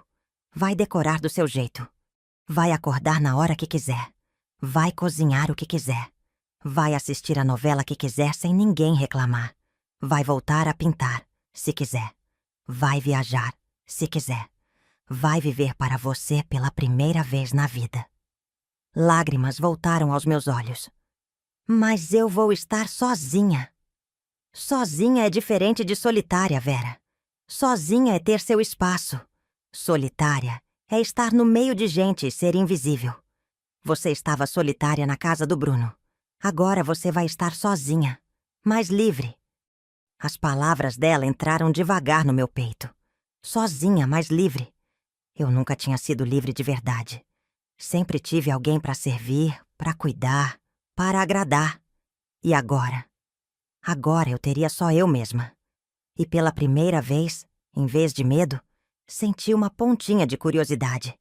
Vai decorar do seu jeito. Vai acordar na hora que quiser. Vai cozinhar o que quiser. Vai assistir a novela que quiser sem ninguém reclamar. Vai voltar a pintar, se quiser. Vai viajar, se quiser. Vai viver para você pela primeira vez na vida. Lágrimas voltaram aos meus olhos. Mas eu vou estar sozinha. Sozinha é diferente de solitária, Vera. Sozinha é ter seu espaço. Solitária é estar no meio de gente e ser invisível. Você estava solitária na casa do Bruno. Agora você vai estar sozinha, mais livre. As palavras dela entraram devagar no meu peito. Sozinha, mais livre. Eu nunca tinha sido livre de verdade. Sempre tive alguém para servir, para cuidar, para agradar. E agora? Agora eu teria só eu mesma. E pela primeira vez, em vez de medo, senti uma pontinha de curiosidade.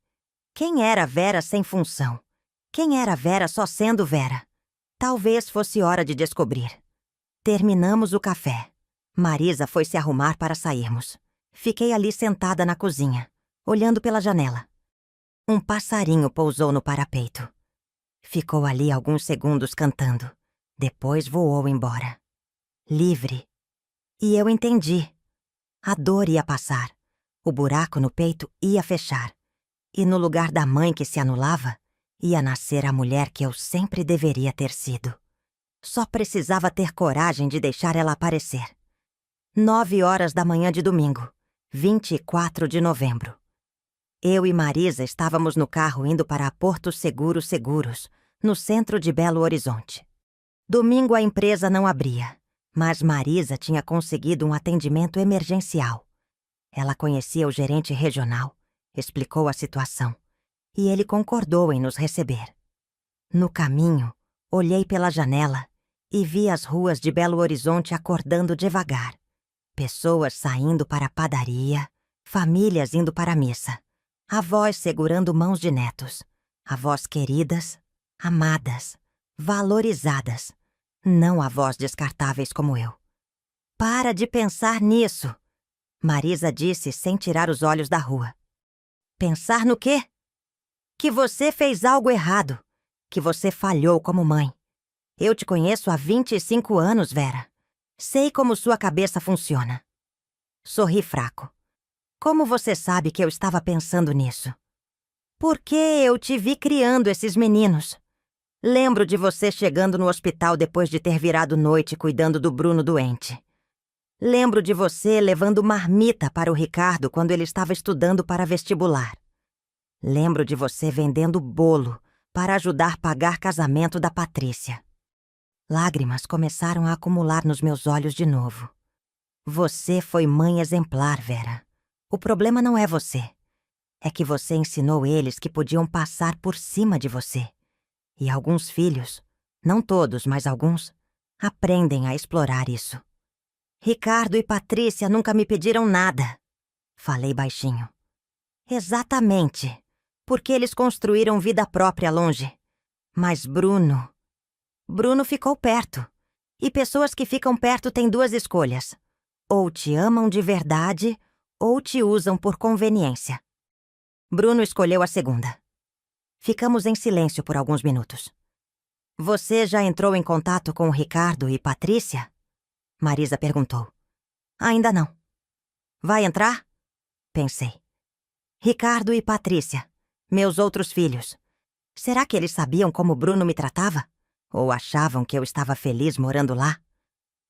Quem era Vera sem função? Quem era Vera só sendo Vera? Talvez fosse hora de descobrir. Terminamos o café. Marisa foi se arrumar para sairmos. Fiquei ali sentada na cozinha, olhando pela janela. Um passarinho pousou no parapeito. Ficou ali alguns segundos cantando. Depois voou embora. Livre. E eu entendi. A dor ia passar. O buraco no peito ia fechar. E no lugar da mãe que se anulava, ia nascer a mulher que eu sempre deveria ter sido. Só precisava ter coragem de deixar ela aparecer. 9h da manhã de domingo, 24 de novembro. Eu e Marisa estávamos no carro indo para a Porto Seguro Seguros, no centro de Belo Horizonte. Domingo a empresa não abria, mas Marisa tinha conseguido um atendimento emergencial. Ela conhecia o gerente regional, explicou a situação, e ele concordou em nos receber. No caminho, olhei pela janela e vi as ruas de Belo Horizonte acordando devagar. Pessoas saindo para a padaria, famílias indo para a missa, avós segurando mãos de netos, avós queridas, amadas, valorizadas, não avós descartáveis como eu. Para de pensar nisso, Marisa disse sem tirar os olhos da rua. Pensar no quê? Que você fez algo errado, que você falhou como mãe. Eu te conheço há 25 anos, Vera. Sei como sua cabeça funciona. Sorri fraco. Como você sabe que eu estava pensando nisso? Porque eu te vi criando esses meninos. Lembro de você chegando no hospital depois de ter virado noite cuidando do Bruno doente. Lembro de você levando marmita para o Ricardo quando ele estava estudando para vestibular. Lembro de você vendendo bolo para ajudar a pagar casamento da Patrícia. Lágrimas começaram a acumular nos meus olhos de novo. Você foi mãe exemplar, Vera. O problema não é você. É que você ensinou eles que podiam passar por cima de você. E alguns filhos, não todos, mas alguns, aprendem a explorar isso. Ricardo e Patrícia nunca me pediram nada. Falei baixinho. Exatamente. Porque eles construíram vida própria longe. Mas Bruno ficou perto. E pessoas que ficam perto têm duas escolhas. Ou te amam de verdade, ou te usam por conveniência. Bruno escolheu a segunda. Ficamos em silêncio por alguns minutos. Você já entrou em contato com o Ricardo e Patrícia? Marisa perguntou. Ainda não. Vai entrar? Pensei. Ricardo e Patrícia, meus outros filhos. Será que eles sabiam como Bruno me tratava? Ou achavam que eu estava feliz morando lá?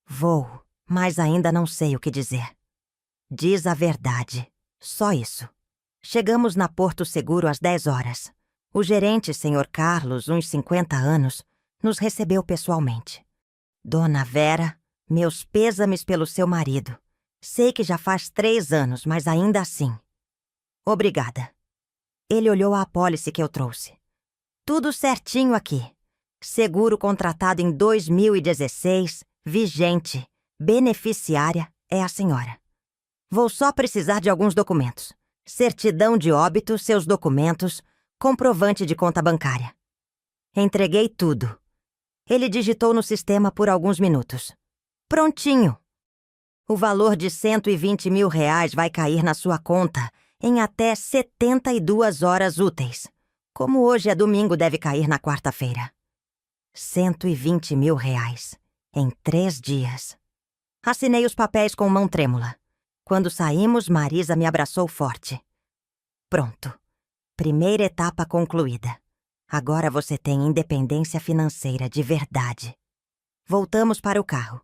Vou, mas ainda não sei o que dizer. Diz a verdade. Só isso. Chegamos na Porto Seguro às 10 horas. O gerente, Sr. Carlos, uns 50 anos, nos recebeu pessoalmente. Dona Vera, meus pêsames pelo seu marido. Sei que já faz 3 anos, mas ainda assim. Obrigada. Ele olhou a apólice que eu trouxe. Tudo certinho aqui. Seguro contratado em 2016, vigente, beneficiária é a senhora. Vou só precisar de alguns documentos. Certidão de óbito, seus documentos, comprovante de conta bancária. Entreguei tudo. Ele digitou no sistema por alguns minutos. Prontinho! O valor de R$120 mil vai cair na sua conta em até 72 horas úteis. Como hoje é domingo, deve cair na quarta-feira. R$120 mil. Em 3 dias. Assinei os papéis com mão trêmula. Quando saímos, Marisa me abraçou forte. Pronto. Primeira etapa concluída. Agora você tem independência financeira de verdade. Voltamos para o carro.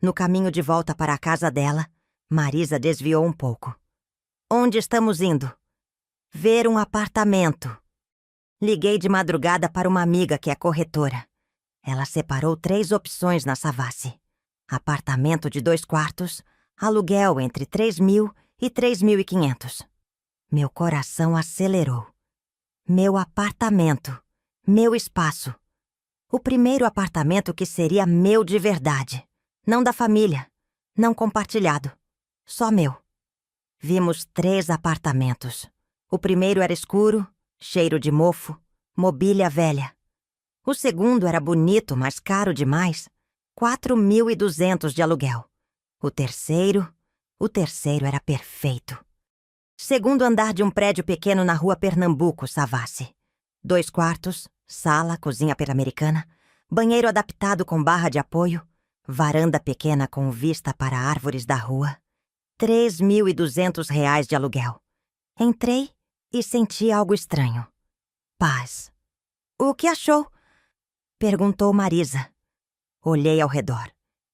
No caminho de volta para a casa dela, Marisa desviou um pouco. Onde estamos indo? Ver um apartamento. Liguei de madrugada para uma amiga que é corretora. Ela separou 3 opções na Savassi. Apartamento de 2 quartos, aluguel entre 3.000 e 3.500. Meu coração acelerou. Meu apartamento. Meu espaço. O primeiro apartamento que seria meu de verdade. Não da família. Não compartilhado. Só meu. Vimos 3 apartamentos. O primeiro era escuro, cheiro de mofo, mobília velha. O segundo era bonito, mas caro demais. 4.200 de aluguel. O terceiro era perfeito. Segundo andar de um prédio pequeno na rua Pernambuco, Savassi. 2 quartos, sala, cozinha peramericana, banheiro adaptado com barra de apoio, varanda pequena com vista para árvores da rua. R$3.200 de aluguel. Entrei e senti algo estranho. Paz. O que achou? Perguntou Marisa. Olhei ao redor.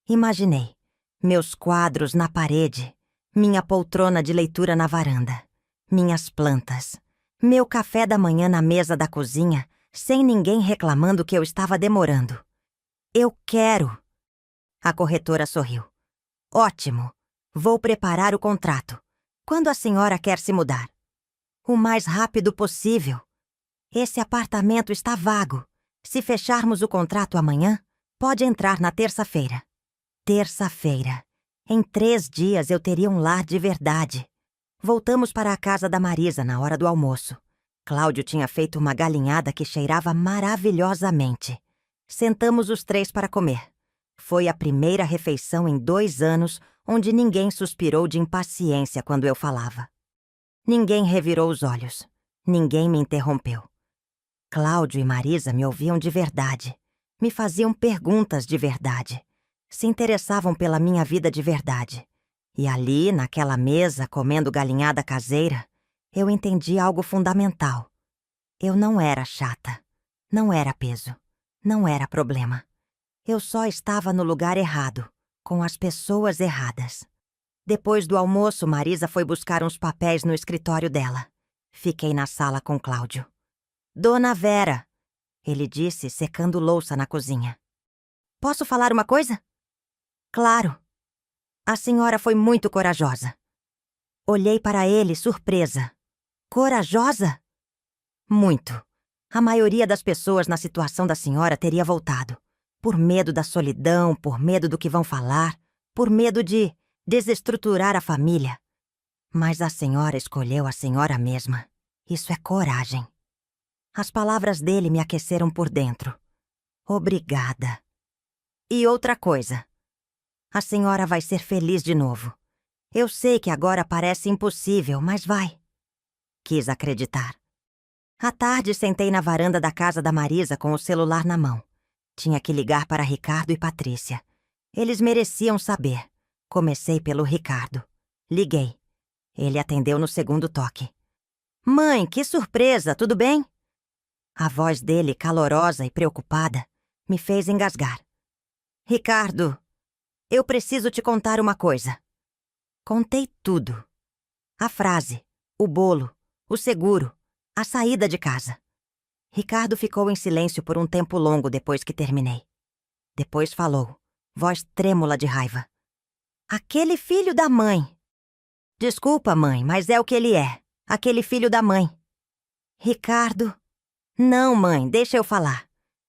Imaginei. Meus quadros na parede. Minha poltrona de leitura na varanda. Minhas plantas. Meu café da manhã na mesa da cozinha, sem ninguém reclamando que eu estava demorando. Eu quero. A corretora sorriu. Ótimo. Vou preparar o contrato. Quando a senhora quer se mudar? O mais rápido possível. Esse apartamento está vago. Se fecharmos o contrato amanhã, pode entrar na terça-feira. Terça-feira. Em 3 dias eu teria um lar de verdade. Voltamos para a casa da Marisa na hora do almoço. Cláudio tinha feito uma galinhada que cheirava maravilhosamente. Sentamos os 3 para comer. Foi a primeira refeição em 2 anos onde ninguém suspirou de impaciência quando eu falava. Ninguém revirou os olhos. Ninguém me interrompeu. Cláudio e Marisa me ouviam de verdade. Me faziam perguntas de verdade. Se interessavam pela minha vida de verdade. E ali, naquela mesa, comendo galinhada caseira, eu entendi algo fundamental. Eu não era chata. Não era peso. Não era problema. Eu só estava no lugar errado, com as pessoas erradas. Depois do almoço, Marisa foi buscar uns papéis no escritório dela. Fiquei na sala com Cláudio. Dona Vera, ele disse, secando louça na cozinha. Posso falar uma coisa? Claro. A senhora foi muito corajosa. Olhei para ele, surpresa. Corajosa? Muito. A maioria das pessoas na situação da senhora teria voltado. Por medo da solidão, por medo do que vão falar, por medo de desestruturar a família. Mas a senhora escolheu a senhora mesma. Isso é coragem. As palavras dele me aqueceram por dentro. Obrigada. E outra coisa. A senhora vai ser feliz de novo. Eu sei que agora parece impossível, mas vai. Quis acreditar. À tarde, sentei na varanda da casa da Marisa com o celular na mão. Tinha que ligar para Ricardo e Patrícia. Eles mereciam saber. Comecei pelo Ricardo. Liguei. Ele atendeu no segundo toque. Mãe, que surpresa, tudo bem? A voz dele, calorosa e preocupada, me fez engasgar. Ricardo, eu preciso te contar uma coisa. Contei tudo. A frase, o bolo, o seguro, a saída de casa. Ricardo ficou em silêncio por um tempo longo depois que terminei. Depois falou, voz trêmula de raiva. Aquele filho da mãe. Desculpa, mãe, mas é o que ele é. Aquele filho da mãe. Ricardo. Não, mãe, deixa eu falar.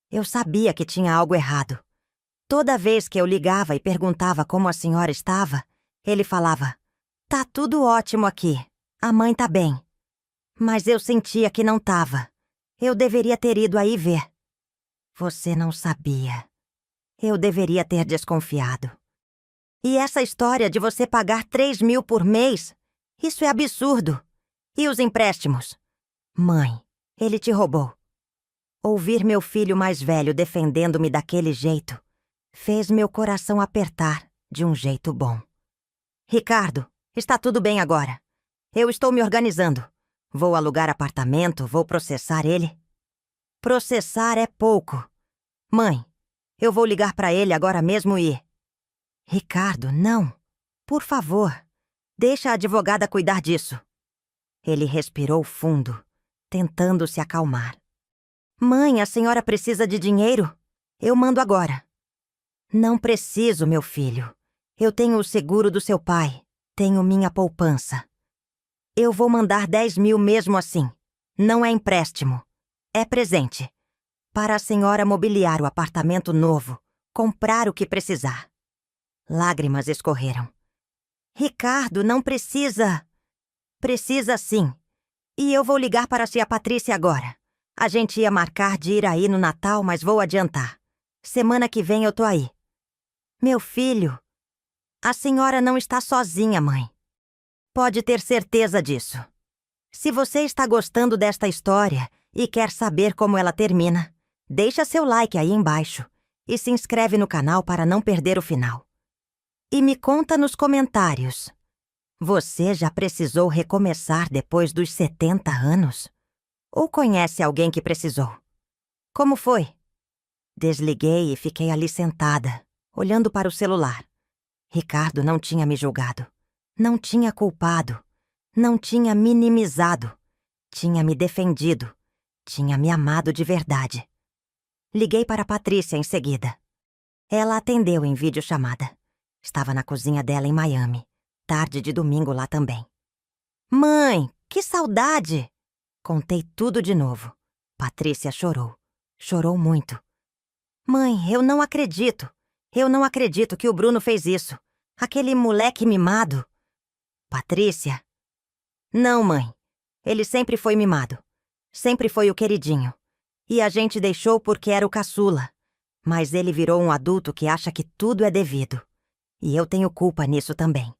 Eu sabia que tinha algo errado. Toda vez que eu ligava e perguntava como a senhora estava, ele falava, tá tudo ótimo aqui. A mãe tá bem. Mas eu sentia que não tava. Eu deveria ter ido aí ver. Você não sabia. Eu deveria ter desconfiado. E essa história de você pagar 3.000 por mês? Isso é absurdo. E os empréstimos? Mãe, ele te roubou. Ouvir meu filho mais velho defendendo-me daquele jeito fez meu coração apertar de um jeito bom. Ricardo, está tudo bem agora. Eu estou me organizando. Vou alugar apartamento, vou processar ele. Processar é pouco. Mãe, eu vou ligar para ele agora mesmo e... Ricardo, não. Por favor, deixa a advogada cuidar disso. Ele respirou fundo, tentando se acalmar. Mãe, a senhora precisa de dinheiro? Eu mando agora. Não preciso, meu filho. Eu tenho o seguro do seu pai. Tenho minha poupança. Eu vou mandar 10.000 mesmo assim. Não é empréstimo. É presente. Para a senhora mobiliar o apartamento novo. Comprar o que precisar. Lágrimas escorreram. Ricardo, não precisa. Precisa sim. E eu vou ligar para a tia Patrícia agora. A gente ia marcar de ir aí no Natal, mas vou adiantar. Semana que vem eu tô aí. Meu filho, a senhora não está sozinha, mãe. Pode ter certeza disso. Se você está gostando desta história e quer saber como ela termina, deixa seu like aí embaixo e se inscreve no canal para não perder o final. E me conta nos comentários. Você já precisou recomeçar depois dos 70 anos? Ou conhece alguém que precisou? Como foi? Desliguei e fiquei ali sentada, olhando para o celular. Ricardo não tinha me julgado. Não tinha culpado. Não tinha minimizado. Tinha me defendido. Tinha me amado de verdade. Liguei para Patrícia em seguida. Ela atendeu em videochamada. Estava na cozinha dela em Miami. Tarde de domingo lá também. Mãe, que saudade! Contei tudo de novo. Patrícia chorou. Chorou muito. Mãe, eu não acredito. Eu não acredito que o Bruno fez isso. Aquele moleque mimado. Patrícia? Não, mãe. Ele sempre foi mimado. Sempre foi o queridinho. E a gente deixou porque era o caçula. Mas ele virou um adulto que acha que tudo é devido. E eu tenho culpa nisso também.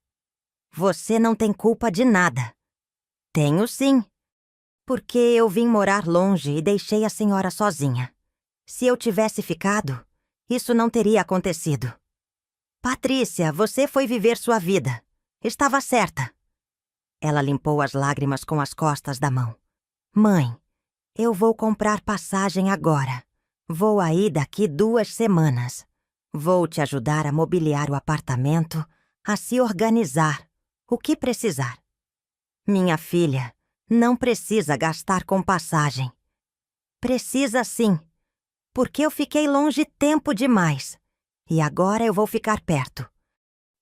Você não tem culpa de nada. Tenho sim. Porque eu vim morar longe e deixei a senhora sozinha. Se eu tivesse ficado, isso não teria acontecido. Patrícia, você foi viver sua vida. Estava certa. Ela limpou as lágrimas com as costas da mão. Mãe, eu vou comprar passagem agora. Vou aí daqui 2 semanas. Vou te ajudar a mobiliar o apartamento, a se organizar, o que precisar. Minha filha, não precisa gastar com passagem. Precisa sim, porque eu fiquei longe tempo demais. E agora eu vou ficar perto.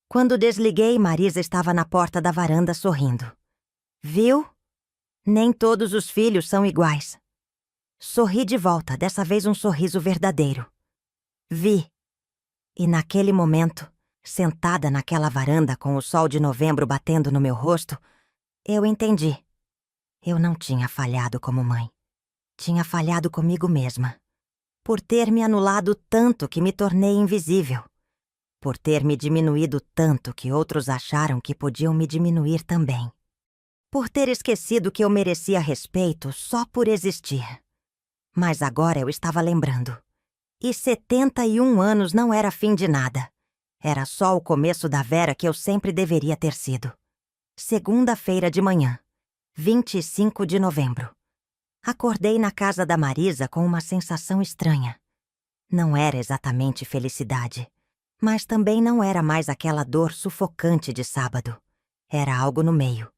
Quando desliguei, Marisa estava na porta da varanda sorrindo. Viu? Nem todos os filhos são iguais. Sorri de volta, dessa vez um sorriso verdadeiro. Vi. E naquele momento, sentada naquela varanda com o sol de novembro batendo no meu rosto, eu entendi. Eu não tinha falhado como mãe. Tinha falhado comigo mesma. Por ter me anulado tanto que me tornei invisível. Por ter me diminuído tanto que outros acharam que podiam me diminuir também. Por ter esquecido que eu merecia respeito só por existir. Mas agora eu estava lembrando. E 71 anos não era fim de nada. Era só o começo da Vera que eu sempre deveria ter sido. Segunda-feira de manhã, 25 de novembro. Acordei na casa da Marisa com uma sensação estranha. Não era exatamente felicidade, mas também não era mais aquela dor sufocante de sábado. Era algo no meio.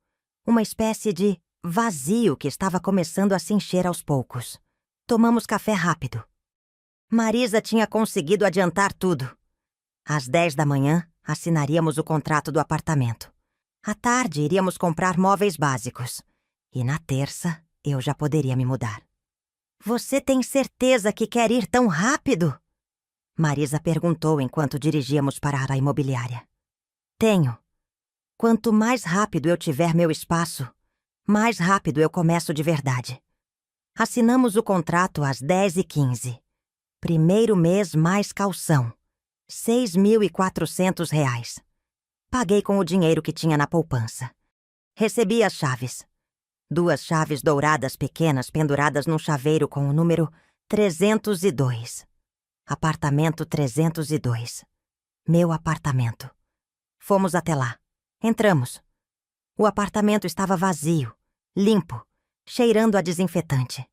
Uma espécie de vazio que estava começando a se encher aos poucos. Tomamos café rápido. Marisa tinha conseguido adiantar tudo. Às 10 da manhã, assinaríamos o contrato do apartamento. À tarde, iríamos comprar móveis básicos. E na terça, eu já poderia me mudar. Você tem certeza que quer ir tão rápido? Marisa perguntou enquanto dirigíamos para a imobiliária. Tenho. Quanto mais rápido eu tiver meu espaço, mais rápido eu começo de verdade. Assinamos o contrato às 10h15. Primeiro mês mais calção. R$ 6.400. Paguei com o dinheiro que tinha na poupança. Recebi as chaves. 2 chaves douradas pequenas penduradas num chaveiro com o número 302. Apartamento 302. Meu apartamento. Fomos até lá. Entramos. O apartamento estava vazio, limpo, cheirando a desinfetante.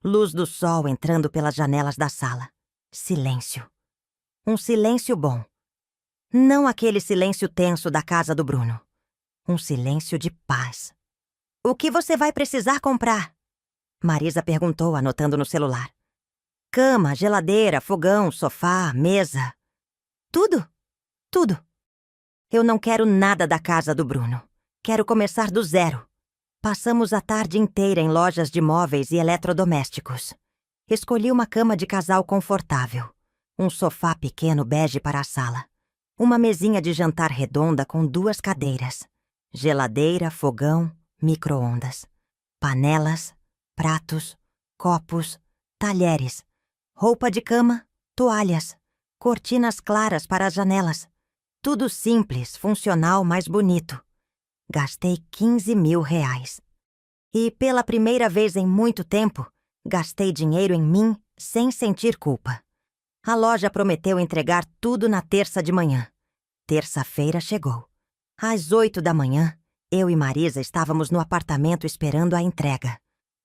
Luz do sol entrando pelas janelas da sala. Silêncio. Um silêncio bom. Não aquele silêncio tenso da casa do Bruno. Um silêncio de paz. O que você vai precisar comprar? Marisa perguntou, anotando no celular. Cama, geladeira, fogão, sofá, mesa. Tudo? Tudo. Eu não quero nada da casa do Bruno. Quero começar do zero. Passamos a tarde inteira em lojas de móveis e eletrodomésticos. Escolhi uma cama de casal confortável. Um sofá pequeno bege para a sala. Uma mesinha de jantar redonda com 2 cadeiras. Geladeira, fogão, micro-ondas. Panelas, pratos, copos, talheres. Roupa de cama, toalhas. Cortinas claras para as janelas. Tudo simples, funcional, mas bonito. Gastei R$ 15.000. E pela primeira vez em muito tempo, gastei dinheiro em mim sem sentir culpa. A loja prometeu entregar tudo na terça de manhã. Terça-feira chegou. Às 8 da manhã, eu e Marisa estávamos no apartamento esperando a entrega.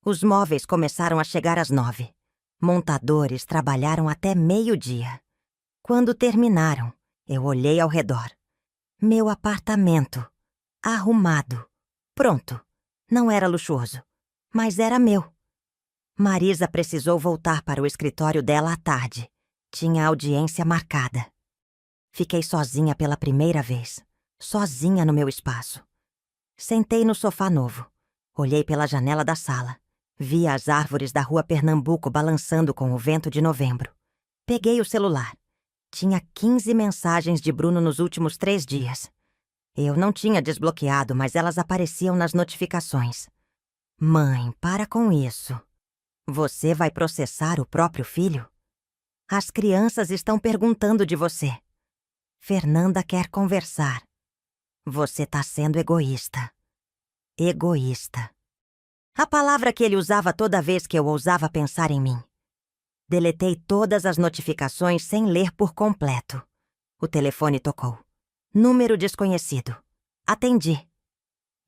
Os móveis começaram a chegar às 9. Montadores trabalharam até meio-dia. Quando terminaram, eu olhei ao redor. Meu apartamento. Arrumado. Pronto. Não era luxuoso, mas era meu. Marisa precisou voltar para o escritório dela à tarde. Tinha audiência marcada. Fiquei sozinha pela primeira vez. Sozinha no meu espaço. Sentei no sofá novo. Olhei pela janela da sala. Vi as árvores da rua Pernambuco balançando com o vento de novembro. Peguei o celular. Tinha 15 mensagens de Bruno nos últimos 3 dias. Eu não tinha desbloqueado, mas elas apareciam nas notificações. Mãe, para com isso. Você vai processar o próprio filho? As crianças estão perguntando de você. Fernanda quer conversar. Você tá sendo egoísta. Egoísta. A palavra que ele usava toda vez que eu ousava pensar em mim. Deletei todas as notificações sem ler por completo. O telefone tocou. Número desconhecido. Atendi.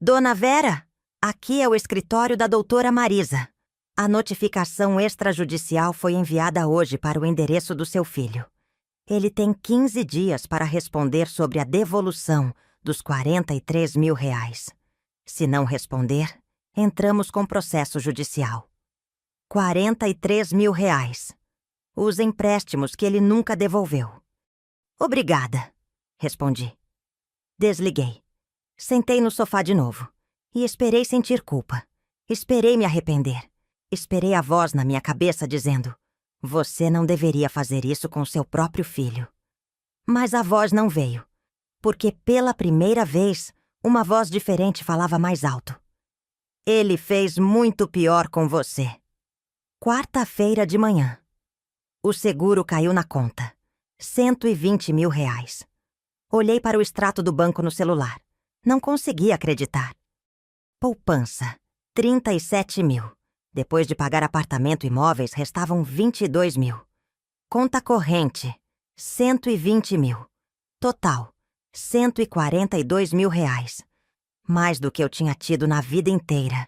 Dona Vera, aqui é o escritório da doutora Marisa. A notificação extrajudicial foi enviada hoje para o endereço do seu filho. Ele tem 15 dias para responder sobre a devolução dos R$ 43 mil. Se não responder, entramos com processo judicial. R$ 43 mil. Os empréstimos que ele nunca devolveu. Obrigada, respondi. Desliguei. Sentei no sofá de novo e esperei sentir culpa. Esperei me arrepender. Esperei a voz na minha cabeça dizendo: você não deveria fazer isso com seu próprio filho. Mas a voz não veio, porque pela primeira vez, uma voz diferente falava mais alto. Ele fez muito pior com você. Quarta-feira de manhã. O seguro caiu na conta. R$ 120 mil. Olhei para o extrato do banco no celular. Não consegui acreditar. Poupança, 37 mil. Depois de pagar apartamento e móveis, restavam 22 mil. Conta corrente, 120 mil. Total, R$ 142 mil. Mais do que eu tinha tido na vida inteira.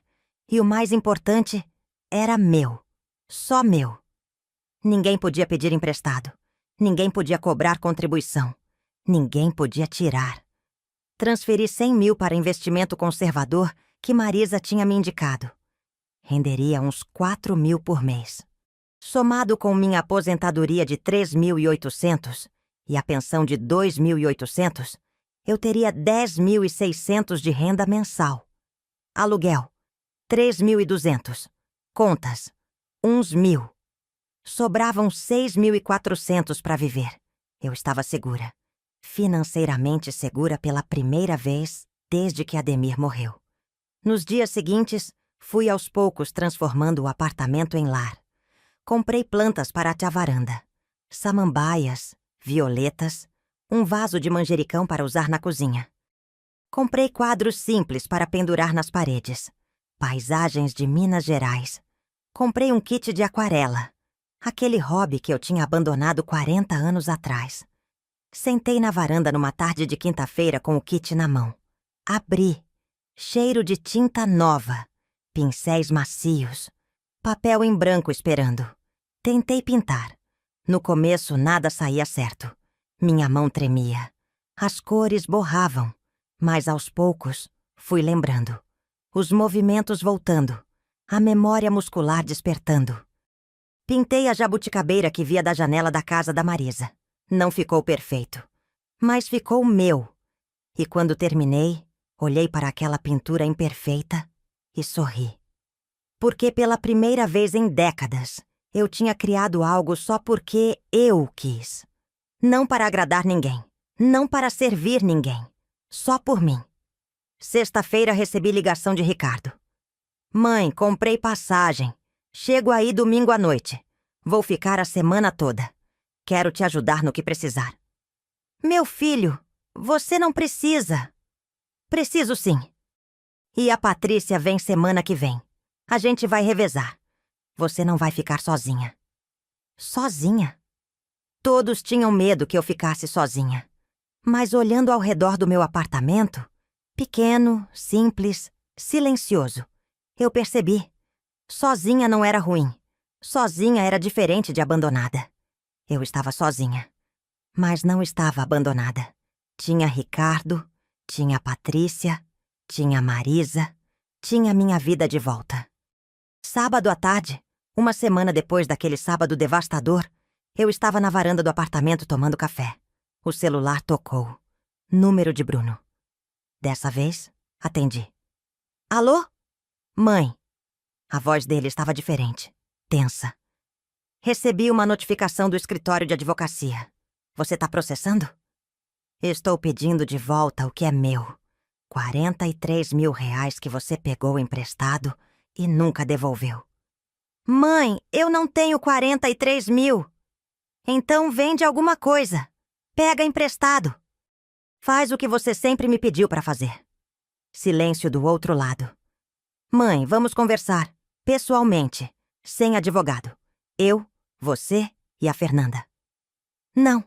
E o mais importante, era meu. Só meu. Ninguém podia pedir emprestado. Ninguém podia cobrar contribuição. Ninguém podia tirar. Transferi 100 mil para investimento conservador que Marisa tinha me indicado. Renderia uns 4 mil por mês. Somado com minha aposentadoria de 3.800 e a pensão de 2.800, eu teria 10.600 de renda mensal. Aluguel, 3.200. Contas, uns 1.000. Sobravam 6.400 para viver. Eu estava segura. Financeiramente segura pela primeira vez desde que Ademir morreu. Nos dias seguintes, fui aos poucos transformando o apartamento em lar. Comprei plantas para a varanda. Samambaias, violetas, um vaso de manjericão para usar na cozinha. Comprei quadros simples para pendurar nas paredes. Paisagens de Minas Gerais. Comprei um kit de aquarela. Aquele hobby que eu tinha abandonado 40 anos atrás. Sentei na varanda numa tarde de quinta-feira com o kit na mão. Abri. Cheiro de tinta nova. Pincéis macios. Papel em branco esperando. Tentei pintar. No começo nada saía certo. Minha mão tremia. As cores borravam. Mas aos poucos fui lembrando. Os movimentos voltando. A memória muscular despertando. Pintei a jabuticabeira que via da janela da casa da Marisa. Não ficou perfeito. Mas ficou meu. E quando terminei, olhei para aquela pintura imperfeita e sorri. Porque pela primeira vez em décadas, eu tinha criado algo só porque eu quis. Não para agradar ninguém. Não para servir ninguém. Só por mim. Sexta-feira recebi ligação de Ricardo. Mãe, comprei passagem. Chego aí domingo à noite. Vou ficar a semana toda. Quero te ajudar no que precisar. Meu filho, você não precisa. Preciso sim. E a Patrícia vem semana que vem. A gente vai revezar. Você não vai ficar sozinha. Sozinha? Todos tinham medo que eu ficasse sozinha. Mas olhando ao redor do meu apartamento, pequeno, simples, silencioso, eu percebi. Sozinha não era ruim. Sozinha era diferente de abandonada. Eu estava sozinha. Mas não estava abandonada. Tinha Ricardo, tinha Patrícia, tinha Marisa, tinha minha vida de volta. Sábado à tarde, uma semana depois daquele sábado devastador, eu estava na varanda do apartamento tomando café. O celular tocou. Número de Bruno. Dessa vez, atendi. Alô? Mãe. A voz dele estava diferente, tensa. Recebi uma notificação do escritório de advocacia. Você tá processando? Estou pedindo de volta o que é meu. 43 mil reais que você pegou emprestado e nunca devolveu. Mãe, eu não tenho 43 mil. Então vende alguma coisa. Pega emprestado. Faz o que você sempre me pediu para fazer. Silêncio do outro lado. Mãe, vamos conversar. Pessoalmente. Sem advogado. Eu, você e a Fernanda. Não.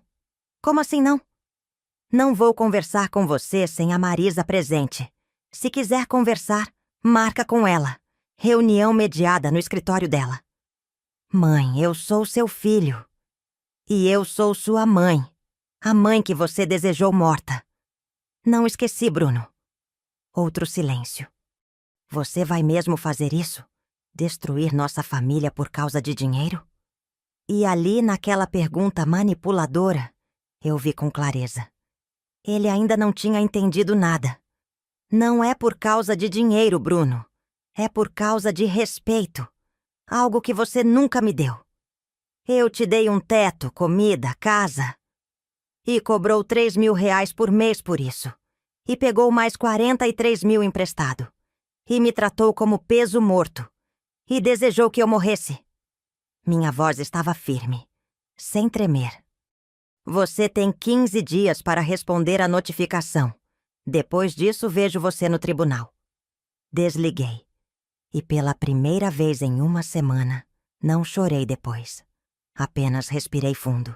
Como assim não? Não vou conversar com você sem a Marisa presente. Se quiser conversar, marca com ela. Reunião mediada no escritório dela. Mãe, eu sou seu filho. E eu sou sua mãe. A mãe que você desejou morta. Não esqueci, Bruno. Outro silêncio. Você vai mesmo fazer isso? Destruir nossa família por causa de dinheiro? E ali, naquela pergunta manipuladora, eu vi com clareza. Ele ainda não tinha entendido nada. Não é por causa de dinheiro, Bruno. É por causa de respeito. Algo que você nunca me deu. Eu te dei um teto, comida, casa. E cobrou 3 mil reais por mês por isso. E pegou mais 43 mil emprestado. E me tratou como peso morto. E desejou que eu morresse. Minha voz estava firme, sem tremer. Você tem 15 dias para responder à notificação. Depois disso, vejo você no tribunal. Desliguei. E pela primeira vez em uma semana, não chorei depois. Apenas respirei fundo.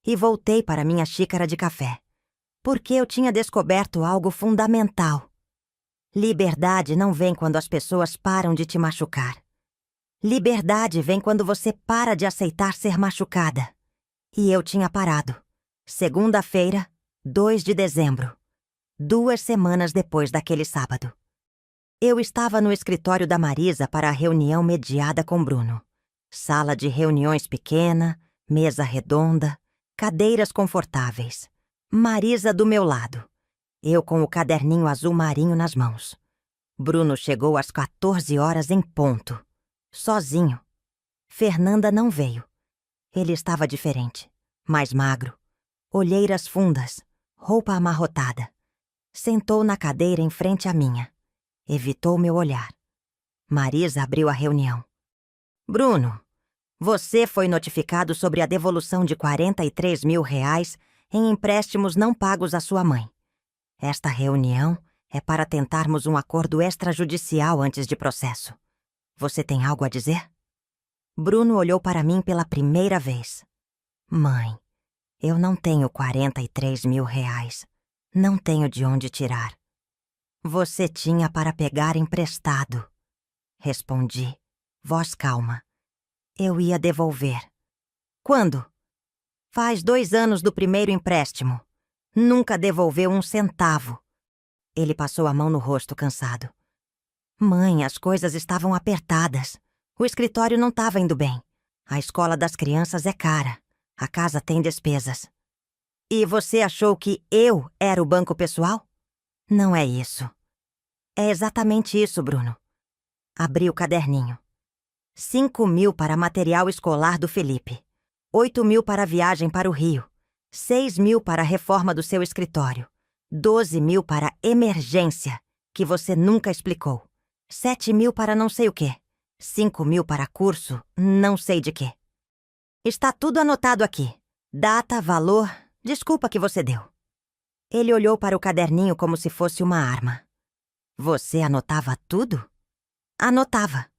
E voltei para minha xícara de café. Porque eu tinha descoberto algo fundamental. Liberdade não vem quando as pessoas param de te machucar. Liberdade vem quando você para de aceitar ser machucada. E eu tinha parado. Segunda-feira, 2 de dezembro. 2 semanas depois daquele sábado. Eu estava no escritório da Marisa para a reunião mediada com Bruno. Sala de reuniões pequena, mesa redonda, cadeiras confortáveis. Marisa do meu lado. Eu com o caderninho azul marinho nas mãos. Bruno chegou às 14 horas em ponto. Sozinho. Fernanda não veio. Ele estava diferente. Mais magro. Olheiras fundas. Roupa amarrotada. Sentou na cadeira em frente à minha. Evitou meu olhar. Marisa abriu a reunião. Bruno, você foi notificado sobre a devolução de 43 mil reais em empréstimos não pagos à sua mãe. Esta reunião é para tentarmos um acordo extrajudicial antes de processo. Você tem algo a dizer? Bruno olhou para mim pela primeira vez. Mãe, eu não tenho 43 mil reais. Não tenho de onde tirar. Você tinha para pegar emprestado. Respondi, voz calma. Eu ia devolver. Quando? Faz 2 anos do primeiro empréstimo. Nunca devolveu um centavo. Ele passou a mão no rosto, cansado. Mãe, as coisas estavam apertadas. O escritório não estava indo bem. A escola das crianças é cara. A casa tem despesas. E você achou que eu era o banco pessoal? Não é isso. É exatamente isso, Bruno. Abri o caderninho. 5 mil para material escolar do Felipe. 8 mil para a viagem para o Rio. 6 mil para a reforma do seu escritório. 12 mil para emergência, que você nunca explicou. 7 mil para não sei o quê. 5 mil para curso, não sei de quê. Está tudo anotado aqui. Data, valor, desculpa que você deu. Ele olhou para o caderninho como se fosse uma arma. Você anotava tudo? Anotava,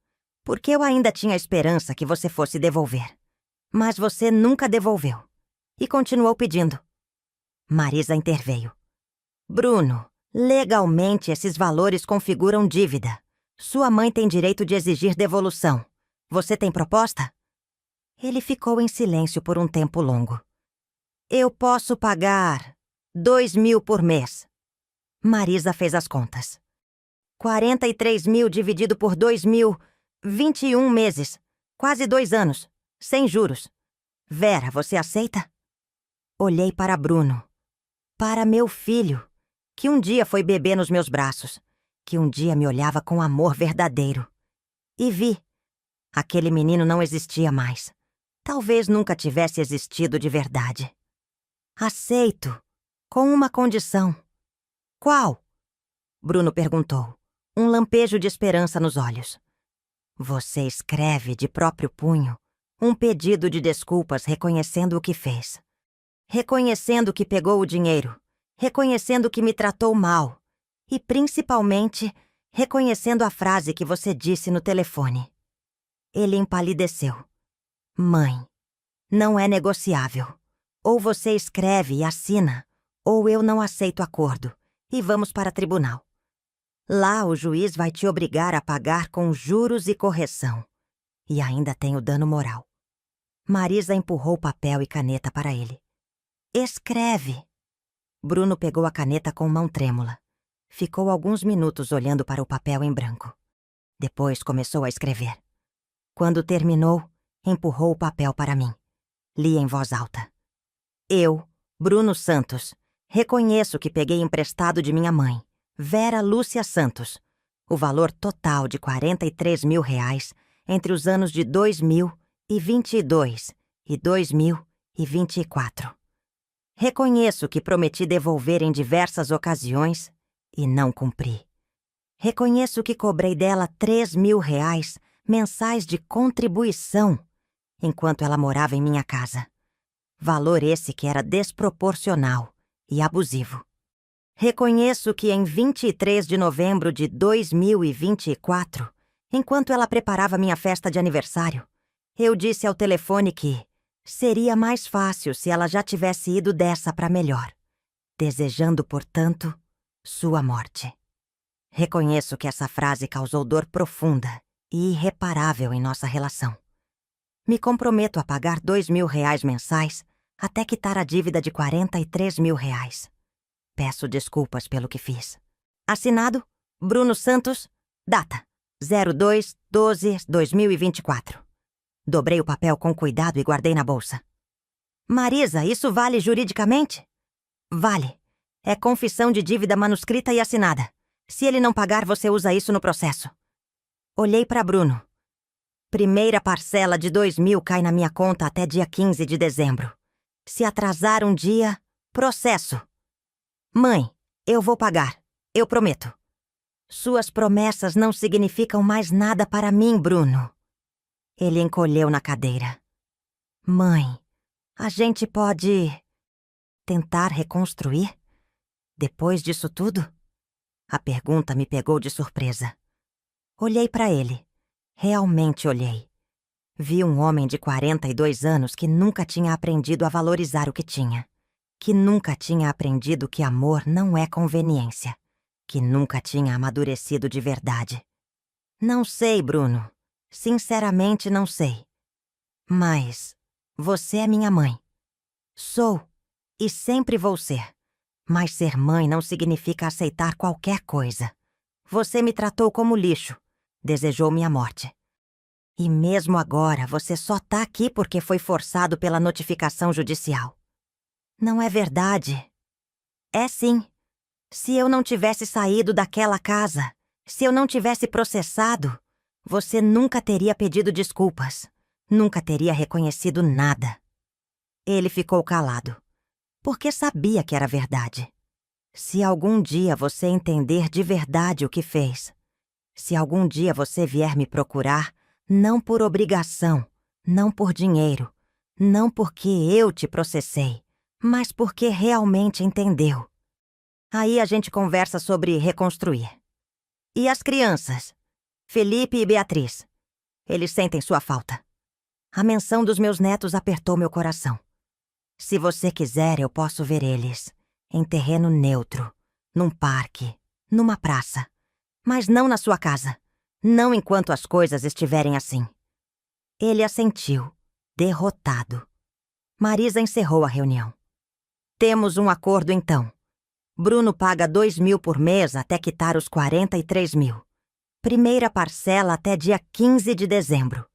porque eu ainda tinha esperança que você fosse devolver. Mas você nunca devolveu. E continuou pedindo. Marisa interveio. Bruno, legalmente esses valores configuram dívida. Sua mãe tem direito de exigir devolução. Você tem proposta? Ele ficou em silêncio por um tempo longo. Eu posso pagar 2 mil por mês. Marisa fez as contas. 43 mil dividido por 2 mil, 21 meses. Quase 2 anos. Sem juros. Vera, você aceita? Olhei para Bruno. Para meu filho, que um dia foi bebê nos meus braços. Que um dia me olhava com amor verdadeiro. E vi. Aquele menino não existia mais. Talvez nunca tivesse existido de verdade. Aceito, com uma condição. Qual? Bruno perguntou, um lampejo de esperança nos olhos. Você escreve de próprio punho um pedido de desculpas reconhecendo o que fez. Reconhecendo que pegou o dinheiro. Reconhecendo que me tratou mal. E, principalmente, reconhecendo a frase que você disse no telefone. Ele empalideceu. Mãe, não é negociável. Ou você escreve e assina, ou eu não aceito acordo, e vamos para tribunal. Lá o juiz vai te obrigar a pagar com juros e correção. E ainda tem o dano moral. Marisa empurrou papel e caneta para ele. Escreve. Bruno pegou a caneta com mão trêmula. Ficou alguns minutos olhando para o papel em branco. Depois começou a escrever. Quando terminou, empurrou o papel para mim. Li em voz alta. Eu, Bruno Santos, reconheço que peguei emprestado de minha mãe, Vera Lúcia Santos, o valor total de R$ 43 mil entre os anos de 2022 e 2024. Reconheço que prometi devolver em diversas ocasiões e não cumpri. Reconheço que cobrei dela R$ 3 mil mensais de contribuição enquanto ela morava em minha casa. Valor esse que era desproporcional e abusivo. Reconheço que em 23 de novembro de 2024, enquanto ela preparava minha festa de aniversário, eu disse ao telefone que seria mais fácil se ela já tivesse ido dessa para melhor, desejando, portanto, sua morte. Reconheço que essa frase causou dor profunda e irreparável em nossa relação. Me comprometo a pagar R$ 2 mil mensais até quitar a dívida de R$ 43 mil. Peço desculpas pelo que fiz. Assinado, Bruno Santos, data 02/12/2024. Dobrei o papel com cuidado e guardei na bolsa. Marisa, isso vale juridicamente? Vale. É confissão de dívida manuscrita e assinada. Se ele não pagar, você usa isso no processo. Olhei para Bruno. Primeira parcela de R$ 2 mil cai na minha conta até dia 15 de dezembro. Se atrasar um dia, processo. Mãe, eu vou pagar. Eu prometo. Suas promessas não significam mais nada para mim, Bruno. Ele encolheu na cadeira. Mãe, a gente pode tentar reconstruir? Depois disso tudo? A pergunta me pegou de surpresa. Olhei para ele. Realmente olhei. Vi um homem de 42 anos que nunca tinha aprendido a valorizar o que tinha. Que nunca tinha aprendido que amor não é conveniência. Que nunca tinha amadurecido de verdade. Não sei, Bruno. Sinceramente, não sei. Mas você é minha mãe. Sou. E sempre vou ser. Mas ser mãe não significa aceitar qualquer coisa. Você me tratou como lixo. Desejou minha morte. E mesmo agora, você só tá aqui porque foi forçado pela notificação judicial. Não é verdade. É sim. Se eu não tivesse saído daquela casa, se eu não tivesse processado, você nunca teria pedido desculpas. Nunca teria reconhecido nada. Ele ficou calado, porque sabia que era verdade. Se algum dia você entender de verdade o que fez, se algum dia você vier me procurar, não por obrigação, não por dinheiro, não porque eu te processei, mas porque realmente entendeu. Aí a gente conversa sobre reconstruir. E as crianças? Felipe e Beatriz. Eles sentem sua falta. A menção dos meus netos apertou meu coração. Se você quiser, eu posso ver eles. Em terreno neutro, num parque, numa praça. Mas não na sua casa. Não enquanto as coisas estiverem assim. Ele assentiu, derrotado. Marisa encerrou a reunião. Temos um acordo então. Bruno paga R$ 2 mil por mês até quitar os R$ 43 mil. Primeira parcela até dia 15 de dezembro.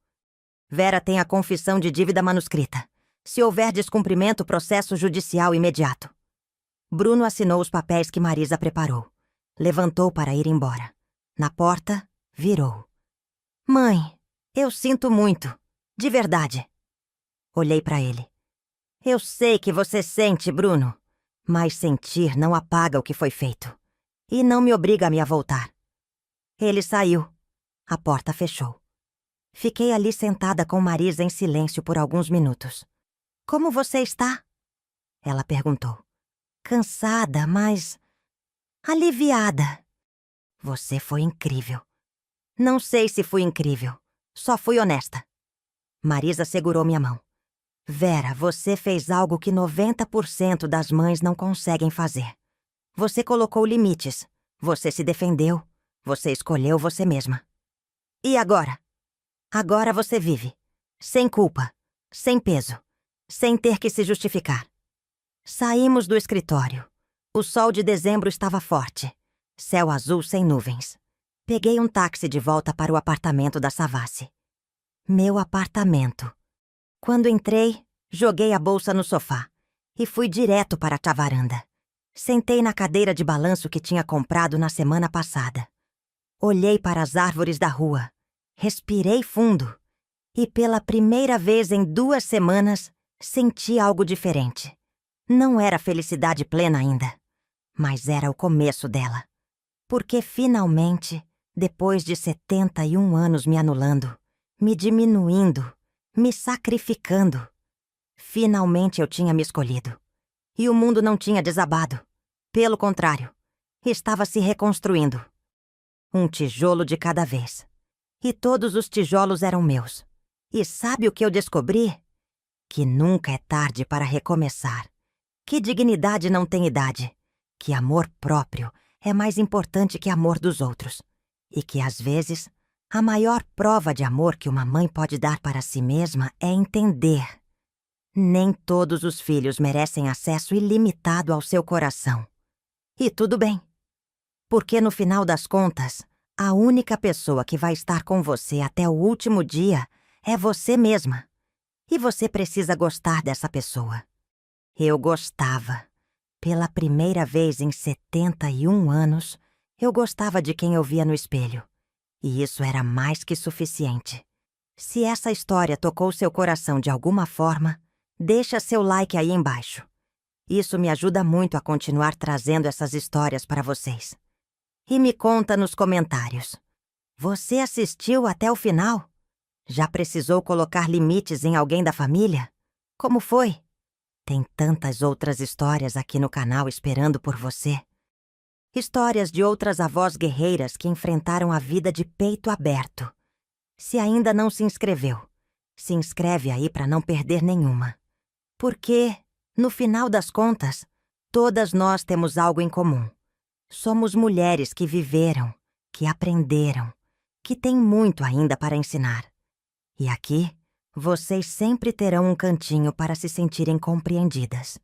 Vera tem a confissão de dívida manuscrita. Se houver descumprimento, processo judicial imediato. Bruno assinou os papéis que Marisa preparou. Levantou para ir embora. Na porta, virou. Mãe, eu sinto muito. De verdade. Olhei para ele. Eu sei que você sente, Bruno. Mas sentir não apaga o que foi feito. E não me obriga a me voltar. Ele saiu. A porta fechou. Fiquei ali sentada com Marisa em silêncio por alguns minutos. Como você está? Ela perguntou. Cansada, mas aliviada. Você foi incrível. Não sei se fui incrível. Só fui honesta. Marisa segurou minha mão. Vera, você fez algo que 90% das mães não conseguem fazer. Você colocou limites. Você se defendeu. Você escolheu você mesma. E agora? Agora você vive. Sem culpa. Sem peso. Sem ter que se justificar. Saímos do escritório. O sol de dezembro estava forte. Céu azul sem nuvens. Peguei um táxi de volta para o apartamento da Savassi. Meu apartamento. Quando entrei, joguei a bolsa no sofá e fui direto para a varanda. Sentei na cadeira de balanço que tinha comprado na semana passada. Olhei para as árvores da rua. Respirei fundo. E pela primeira vez em 2 semanas, senti algo diferente. Não era felicidade plena ainda, mas era o começo dela. Porque finalmente, depois de 71 anos me anulando, me diminuindo, me sacrificando, finalmente eu tinha me escolhido. E o mundo não tinha desabado. Pelo contrário, estava se reconstruindo. Um tijolo de cada vez. E todos os tijolos eram meus. E sabe o que eu descobri? Que nunca é tarde para recomeçar. Que dignidade não tem idade. Que amor próprio é mais importante que amor dos outros. E que, às vezes, a maior prova de amor que uma mãe pode dar para si mesma é entender. Nem todos os filhos merecem acesso ilimitado ao seu coração. E tudo bem. Porque, no final das contas, a única pessoa que vai estar com você até o último dia é você mesma. E você precisa gostar dessa pessoa. Eu gostava. Pela primeira vez em 71 anos, eu gostava de quem eu via no espelho. E isso era mais que suficiente. Se essa história tocou seu coração de alguma forma, deixa seu like aí embaixo. Isso me ajuda muito a continuar trazendo essas histórias para vocês. E me conta nos comentários. Você assistiu até o final? Já precisou colocar limites em alguém da família? Como foi? Tem tantas outras histórias aqui no canal esperando por você. Histórias de outras avós guerreiras que enfrentaram a vida de peito aberto. Se ainda não se inscreveu, se inscreve aí para não perder nenhuma. Porque, no final das contas, todas nós temos algo em comum. Somos mulheres que viveram, que aprenderam, que têm muito ainda para ensinar. E aqui, vocês sempre terão um cantinho para se sentirem compreendidas.